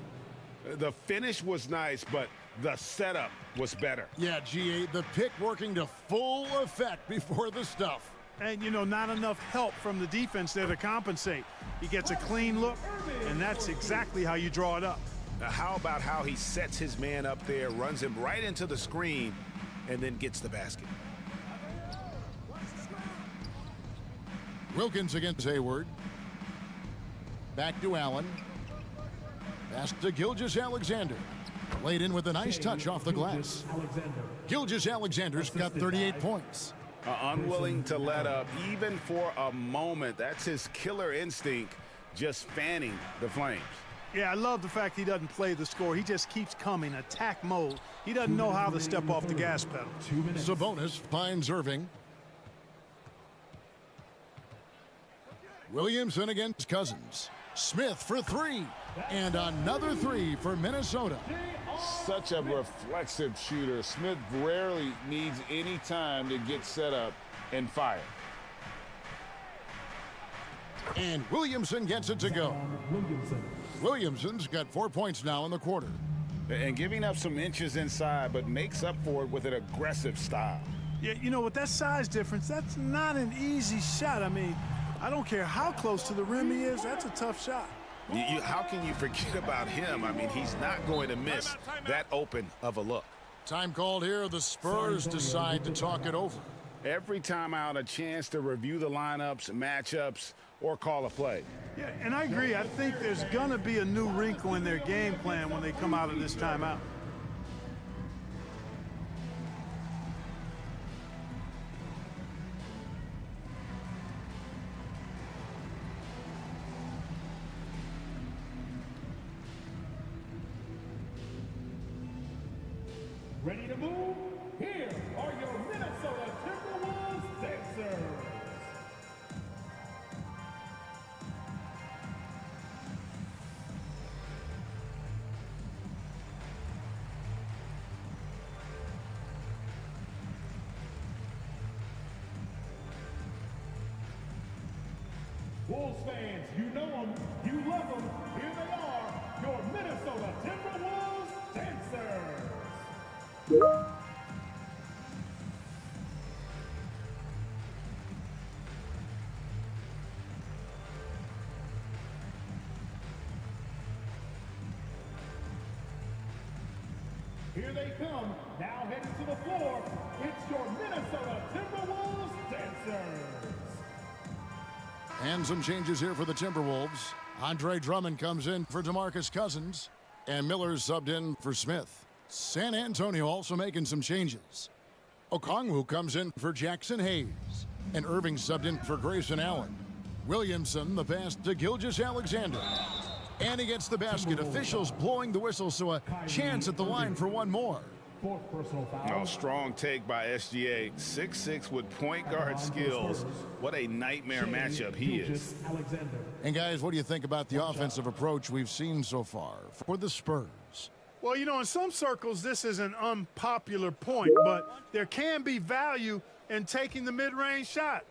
The finish was nice, but the setup was better. Yeah, GA, the pick working to full effect before the stuff. And, you know, not enough help from the defense there to compensate. He gets a clean look, and that's exactly how you draw it up. Now, how about how he sets his man up there, runs him right into the screen, and then gets the basket? Wilkins against Hayward. Back to Allen. Pass to Gilgeous-Alexander. Laid in with a nice touch off the glass. Gilgeous-Alexander's got 38 points. Unwilling to let up even for a moment. That's his killer instinct, just fanning the flames. Yeah, I love the fact he doesn't play the score. He just keeps coming, attack mode. He doesn't know how to step off the gas pedal. Sabonis finds Irving. Williamson against Cousins. Smith for 3. And another 3 for Minnesota. Such a reflexive shooter. Smith rarely needs any time to get set up and fire. And Williamson gets it to go. Williamson's got 4 points now in the quarter. And giving up some inches inside, but makes up for it with an aggressive style. Yeah, you know, with that size difference, that's not an easy shot. I mean, I don't care how close to the rim he is, that's a tough shot. How can you forget about him? I mean, he's not going to miss that open of a look. Time called here. The Spurs decide to talk it over. Every time out, a chance to review the lineups, matchups, or call a play. Yeah, and I agree. I think there's going to be a new wrinkle in their game plan when they come out of this timeout. Ready to move? Here are your Minnesota Timberwolves Dancers. Wolves fans, you know them, you love them. Here they are, your Minnesota Timberwolves dancers. Here they come, now heading to the floor. It's your Minnesota Timberwolves dancers. And some changes here for the Timberwolves. Andre Drummond comes in for DeMarcus Cousins, and Miller's subbed in for Smith. San Antonio also making some changes. Okongwu comes in for Jackson Hayes, and Irving subbed in for Grayson Allen. Williamson, the pass to Gilgeous-Alexander. And he gets the basket. Officials blowing the whistle, so a chance at the line for one more. Fourth personal foul. Oh, strong take by SGA. 6'6" with point guard skills. What a nightmare matchup he is. And guys, what do you think about the offensive approach we've seen so far for the Spurs? Well, you know, in some circles, this is an unpopular point, but there can be value in taking the mid-range shot.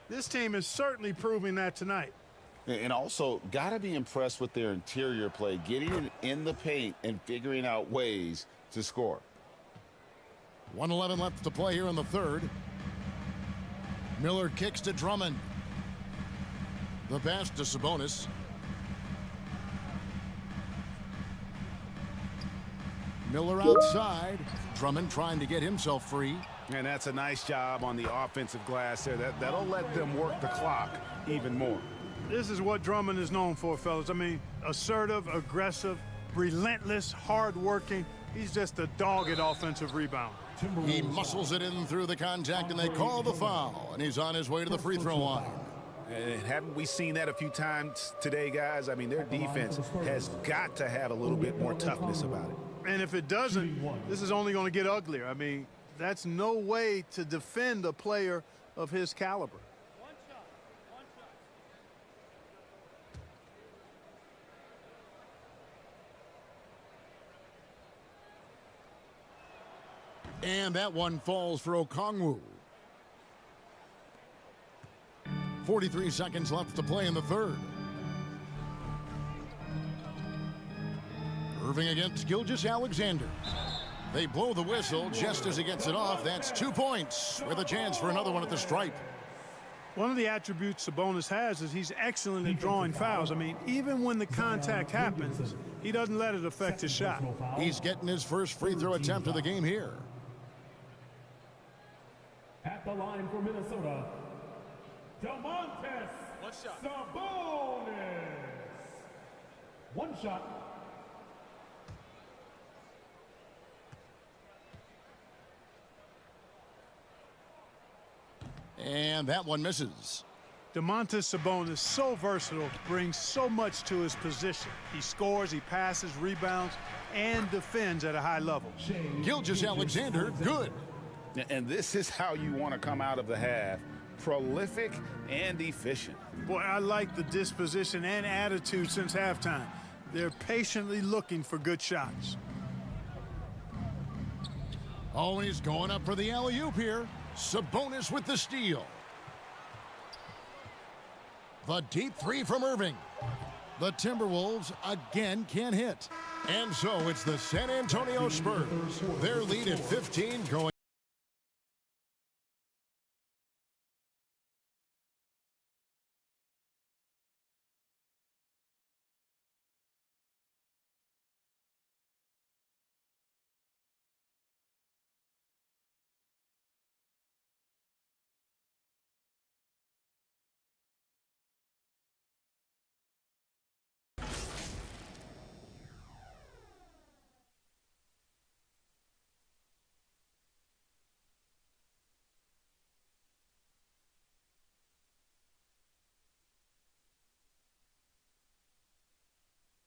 This team is certainly proving that tonight. And also, got to be impressed with their interior play, getting in the paint and figuring out ways to score. 1:11 left to play here in the third. Miller kicks to Drummond. The pass to Sabonis. Miller outside. Drummond trying to get himself free. And that's a nice job on the offensive glass there. That'll let them work the clock even more. This is what Drummond is known for, fellas. I mean, assertive, aggressive, relentless, hard-working. He's just a dogged offensive rebounder. He muscles it in through the contact, and they call the foul. And he's on his way to the free throw line. And haven't we seen that a few times today, guys? I mean, their defense has got to have a little bit more toughness about it. And if it doesn't, this is only going to get uglier. I mean, that's no way to defend a player of his caliber. And that one falls for Okongwu. 43 seconds left to play in the third. Irving against Gilgeous-Alexander. They blow the whistle just as he gets it off. That's 2 points with a chance for another one at the stripe. One of the attributes Sabonis has is he's excellent at drawing fouls. I mean, even when the contact happens, he doesn't let it affect his shot. He's getting his first free throw attempt of the game here. At the line for Minnesota, Domantas Sabonis. One shot. And that one misses. Domantas Sabonis, so versatile, brings so much to his position. He scores, he passes, rebounds, and defends at a high level. Gilgeous-Alexander, good. And this is how you want to come out of the half. Prolific and efficient. Boy, I like the disposition and attitude since halftime. They're patiently looking for good shots. Oh, he's going up for the alley-oop here. Sabonis with the steal. The deep three from Irving. The Timberwolves again can't hit. And so it's the San Antonio Spurs. Their lead at 15 going.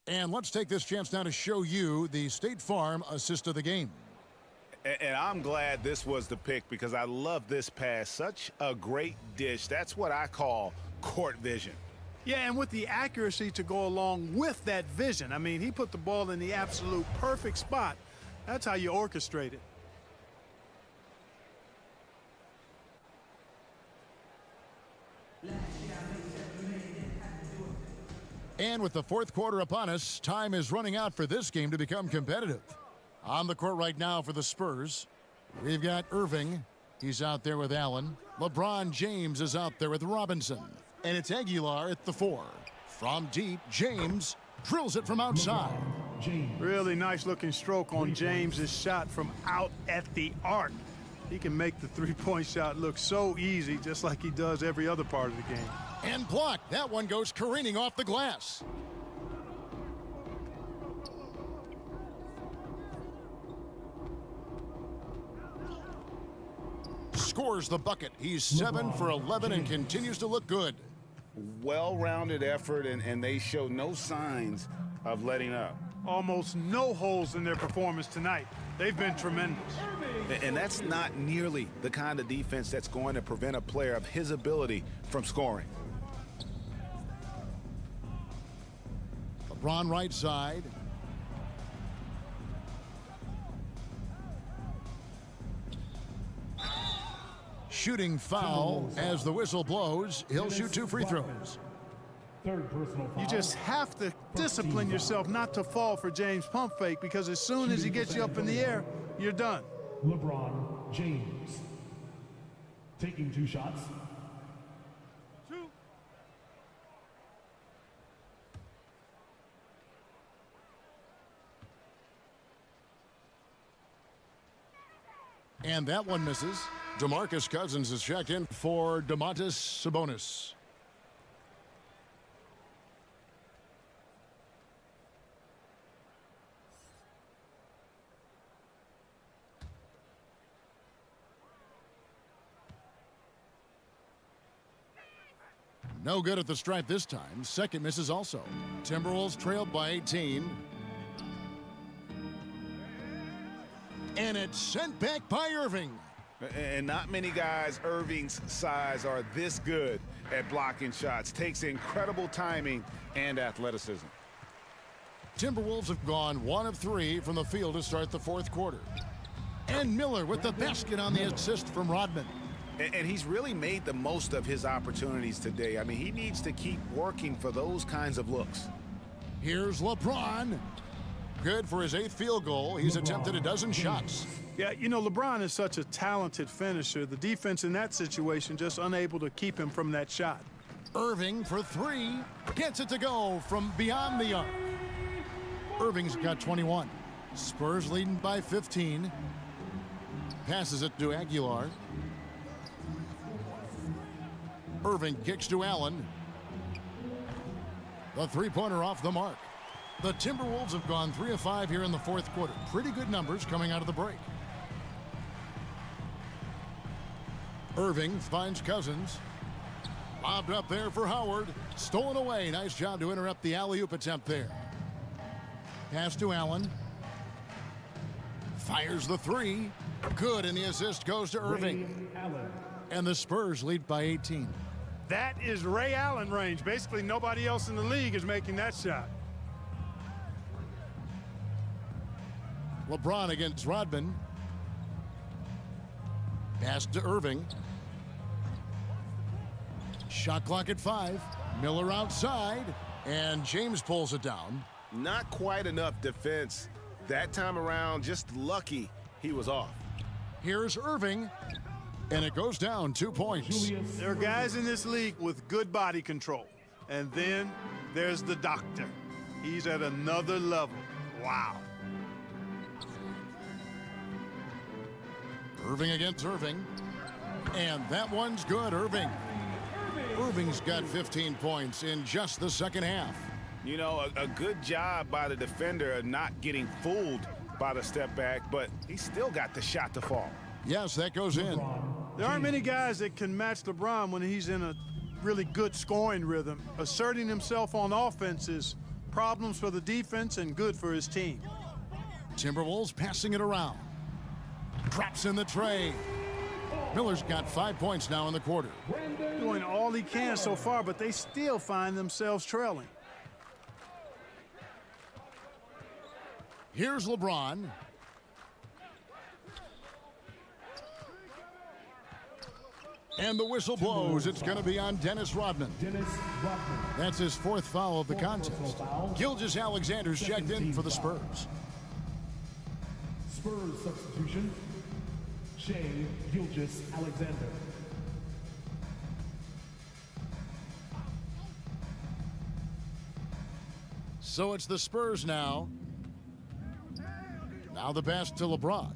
And let's take this chance now to show you the State Farm assist of the game. And I'm glad this was the pick because I love this pass. Such a great dish. That's what I call court vision. Yeah, and with the accuracy to go along with that vision. I mean, he put the ball in the absolute perfect spot. That's how you orchestrate it. And with the fourth quarter upon us, time is running out for this game to become competitive. On the court right now for the Spurs, we've got Irving. He's out there with Allen. LeBron James is out there with Robinson. And it's Aguilar at the 4. From deep, James drills it from outside. Really nice looking stroke on James's shot from out at the arc. He can make the three-point shot look so easy, just like he does every other part of the game. And blocked. That one goes careening off the glass. Scores the bucket. He's 7 for 11 and continues to look good. Well-rounded effort, and they show no signs of letting up. Almost no holes in their performance tonight. They've been tremendous. And that's not nearly the kind of defense that's going to prevent a player of his ability from scoring. LeBron right side. Shooting foul as the whistle blows. He'll shoot 2 free throws. Third personal foul. You just have to discipline yourself not to fall for James' pump fake, because as soon as he gets you up in the air, you're done. LeBron James taking 2 shots. And that one misses. DeMarcus Cousins is checked in for Domantas Sabonis. No good at the stripe this time. Second misses also. Timberwolves trailed by 18. And it's sent back by Irving. And not many guys Irving's size are this good at blocking shots. Takes incredible timing and athleticism. Timberwolves have gone 1 of 3 from the field to start the fourth quarter. And Miller with the basket on the assist from Rodman. And he's really made the most of his opportunities today. I mean, he needs to keep working for those kinds of looks. Here's LeBron. Good for his 8th field goal. He's attempted a dozen shots. Yeah, you know, LeBron is such a talented finisher. The defense in that situation just unable to keep him from that shot. Irving for 3. Gets it to go from beyond the arc. Irving's got 21. Spurs leading by 15. Passes it to Aguilar. Irving kicks to Allen. The three-pointer off the mark. The Timberwolves have gone 3 of 5 here in the fourth quarter. Pretty good numbers coming out of the break. Irving finds Cousins. Lobbed up there for Howard. Stolen away. Nice job to interrupt the alley-oop attempt there. Pass to Allen. Fires the 3. Good, and the assist goes to Irving. And the Spurs lead by 18. That is Ray Allen range. Basically, nobody else in the league is making that shot. LeBron against Rodman. Pass to Irving. Shot clock at 5. Miller outside. And James pulls it down. Not quite enough defense that time around. Just lucky he was off. Here's Irving. And it goes down 2 points. There are guys in this league with good body control. And then there's the doctor. He's at another level. Wow. Irving against Irving. And that one's good, Irving. Irving's got 15 points in just the second half. You know, a good job by the defender of not getting fooled by the step back, but he still got the shot to fall. Yes, that goes in. There aren't many guys that can match LeBron when he's in a really good scoring rhythm. Asserting himself on offense is problems for the defense and good for his team. Timberwolves passing it around. Drops in the tray. Miller's got 5 points now in the quarter. Doing all he can so far, but they still find themselves trailing. Here's LeBron. And the whistle blows. It's going to be on Dennis Rodman. That's his fourth foul of the contest. Gilgeous-Alexander's checked in for the Spurs. Spurs substitution, Shai Gilgeous-Alexander. So it's the Spurs now. Now the pass to LeBron.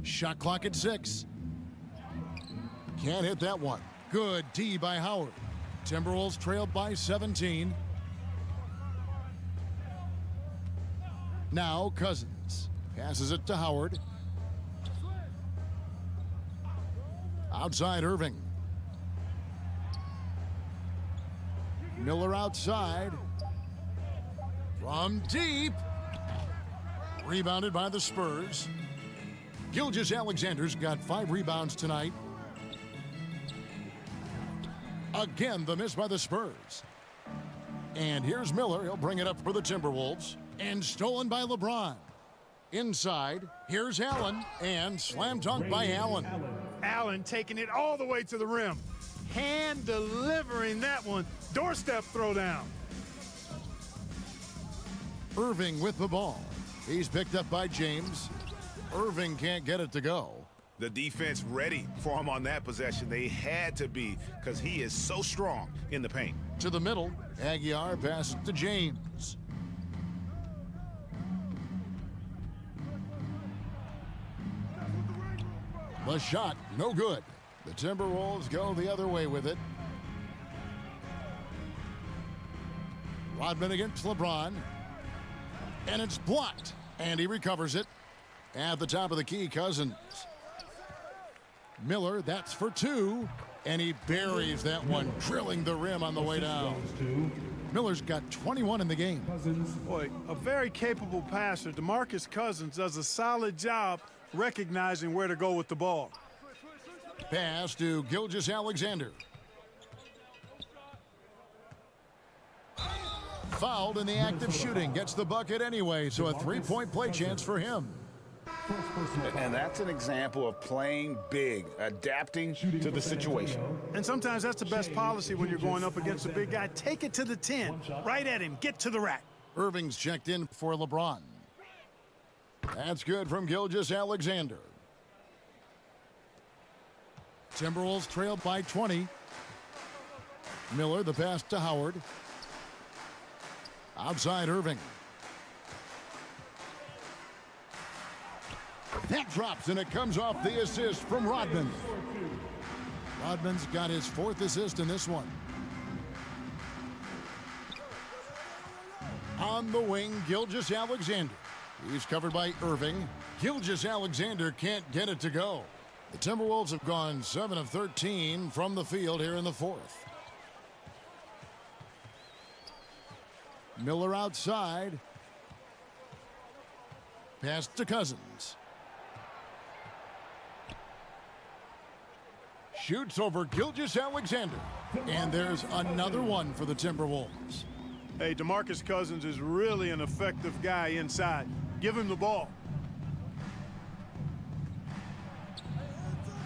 Shot clock at 6. Can't hit that one. Good D by Howard. Timberwolves trailed by 17. Now Cousins passes it to Howard. Outside Irving. Miller outside. From deep. Rebounded by the Spurs. Gilgeous-Alexander's got 5 rebounds tonight. Again, the miss by the Spurs. And here's Miller. He'll bring it up for the Timberwolves. And stolen by LeBron. Inside, here's Allen. And slam dunk by Allen. Allen taking it all the way to the rim. Hand delivering that one. Doorstep throwdown. Irving with the ball. He's picked up by James. Irving can't get it to go. The defense ready for him on that possession. They had to be because he is so strong in the paint. To the middle, Aguiar passes to James. The shot, no good. The Timberwolves go the other way with it. Rodman against LeBron. And it's blocked. And he recovers it. At the top of the key, Cousins. Miller, that's for 2. And he buries that one, drilling the rim on the way down. Miller's got 21 in the game. Boy, a very capable passer. DeMarcus Cousins does a solid job recognizing where to go with the ball. Pass to Gilgeous-Alexander. Fouled in the act of shooting. Gets the bucket anyway, so a 3-point play chance for him. And that's an example of playing big, adapting to the situation. And sometimes that's the best policy when you're going up against a big guy. Take it to the 10. Right at him. Get to the rack. Irving's checked in for LeBron. That's good from Gilgeous-Alexander. Timberwolves trail by 20. Miller, the pass to Howard. Outside Irving. That drops, and it comes off the assist from Rodman. Rodman's got his 4th assist in this one. On the wing, Gilgeous-Alexander. He's covered by Irving. Gilgeous-Alexander can't get it to go. The Timberwolves have gone 7 of 13 from the field here in the 4th. Miller outside. Pass to Cousins. Shoots over Gilgeous-Alexander. And there's another one for the Timberwolves. Hey, DeMarcus Cousins is really an effective guy inside. Give him the ball.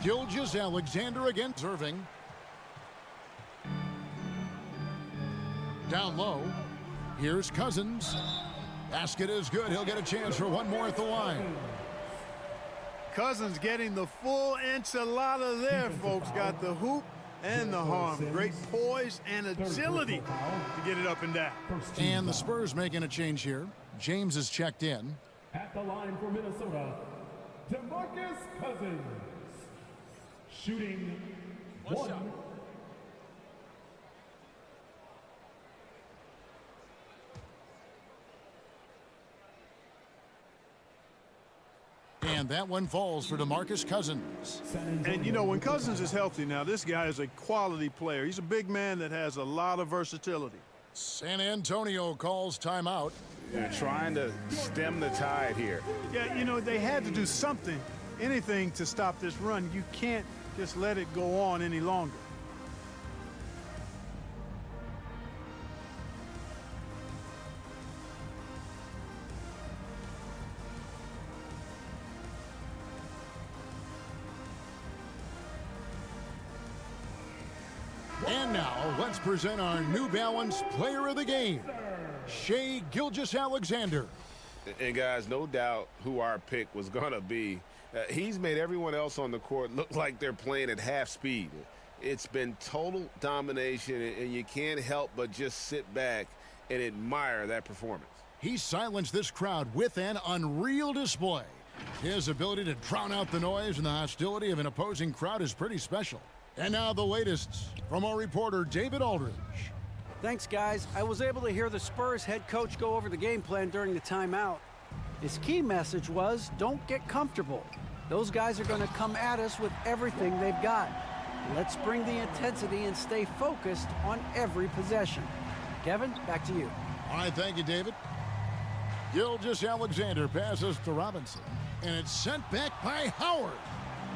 Gilgeous-Alexander against Irving. Down low. Here's Cousins. Basket is good. He'll get a chance for one more at the line. Cousins getting the full enchilada there, folks. Got the hoop and the harm. Great poise and agility to get it up and down. And the Spurs making a change here. James is checked in. At the line for Minnesota, DeMarcus Cousins. Shooting 1. And that one falls for DeMarcus Cousins. And, you know, when Cousins is healthy now, this guy is a quality player. He's a big man that has a lot of versatility. San Antonio calls timeout. They're trying to stem the tide here. Yeah, you know, they had to do something, anything to stop this run. You can't just let it go on any longer. And now, let's present our New Balance Player of the Game, Shai Gilgeous-Alexander. And guys, no doubt who our pick was going to be. He's made everyone else on the court look like they're playing at half speed. It's been total domination, and you can't help but just sit back and admire that performance. He silenced this crowd with an unreal display. His ability to drown out the noise and the hostility of an opposing crowd is pretty special. And now the latest from our reporter, David Aldridge. Thanks, guys. I was able to hear the Spurs head coach go over the game plan during the timeout. His key message was, don't get comfortable. Those guys are going to come at us with everything they've got. Let's bring the intensity and stay focused on every possession. Kevin, back to you. All right, thank you, David. Gilgeous-Alexander passes to Robinson, and it's sent back by Howard.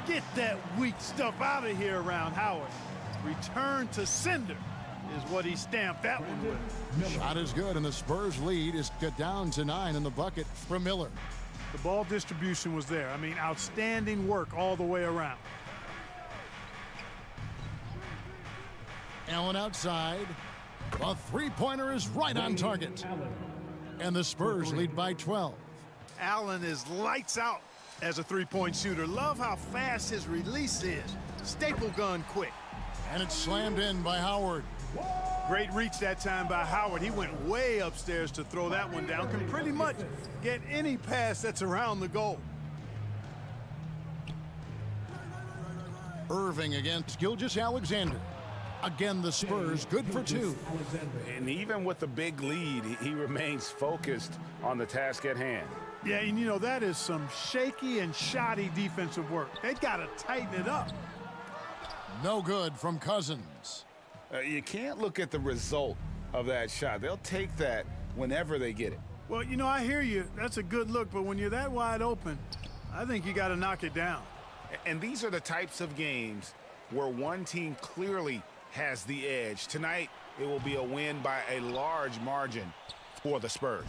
Get that weak stuff out of here around Howard. Return to sender is what he stamped that one with. Shot is good, and the Spurs lead is cut down to 9 in the bucket from Miller. The ball distribution was there. I mean, outstanding work all the way around. Allen outside. A three-pointer is right on target. And the Spurs lead by 12. Allen is lights out as a three-point shooter. Love how fast his release is. Staple gun quick. And it's slammed in by Howard. Great reach that time by Howard. He went way upstairs to throw that one down. Can pretty much get any pass that's around the goal. Irving against Gilgeous-Alexander. Again, the Spurs good for 2. And even with the big lead, he remains focused on the task at hand. Yeah, and you know, that is some shaky and shoddy defensive work. They got to tighten it up. No good from Cousins. You can't look at the result of that shot. They'll take that whenever they get it. Well, you know, I hear you. That's a good look, but when you're that wide open, I think you got to knock it down. And these are the types of games where one team clearly has the edge. Tonight, it will be a win by a large margin for the Spurs.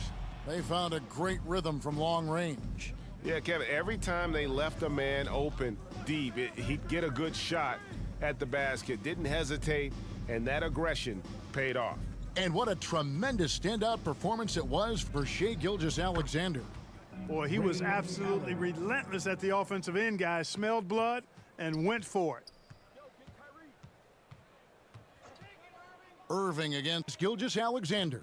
They found a great rhythm from long range. Yeah, Kevin, every time they left a man open deep, he'd get a good shot at the basket, didn't hesitate, and that aggression paid off. And what a tremendous standout performance it was for Shai Gilgeous-Alexander. Boy, he was absolutely relentless at the offensive end, guys. Smelled blood and went for it. Irving against Gilgeous-Alexander.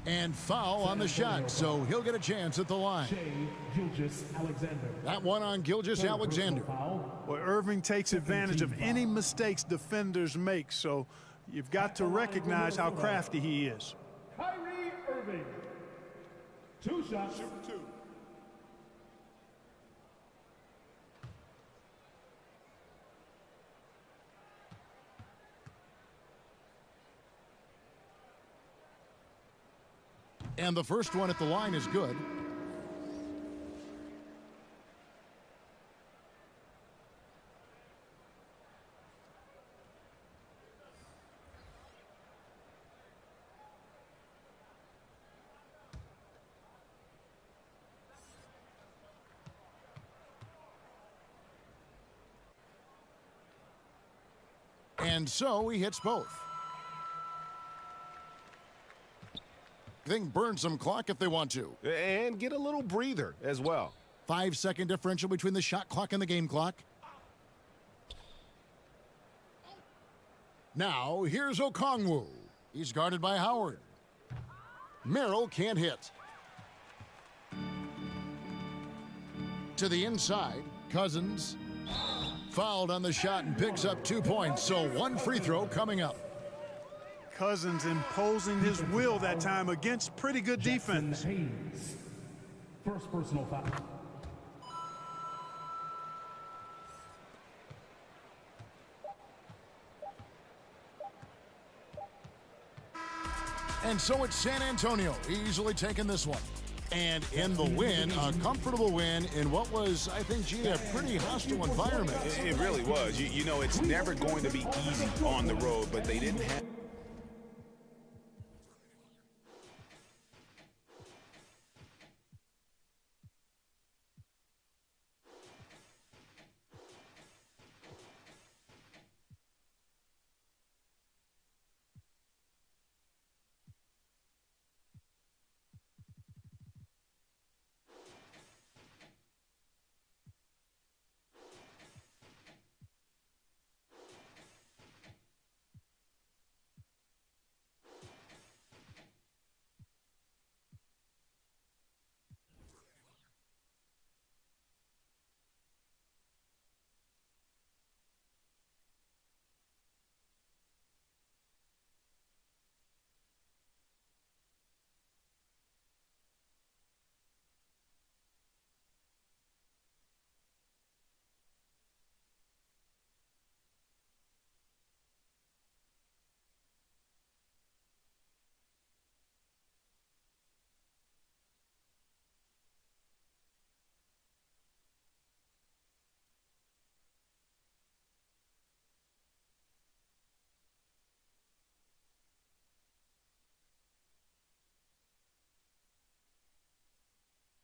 And foul on the shot, so he'll get a chance at the line. That one on Gilgeous-Alexander. Well, Irving takes advantage of any mistakes defenders make, so you've got to recognize how crafty he is. Kyrie Irving. 2 shots. Shoot 2. And the first one at the line is good. And so he hits both. They can burn some clock if they want to. And get a little breather as well. 5-second differential between the shot clock and the game clock. Now, here's Okongwu. He's guarded by Howard. Merrill can't hit. To the inside, Cousins fouled on the shot and picks up 2 points, so 1 free throw coming up. Cousins imposing his will that time against pretty good defense. First personal foul. And so it's San Antonio easily taking this one. And in the win, a comfortable win in what was, I think, G, a pretty hostile environment. It really was. You know, it's never going to be easy on the road, but they didn't have...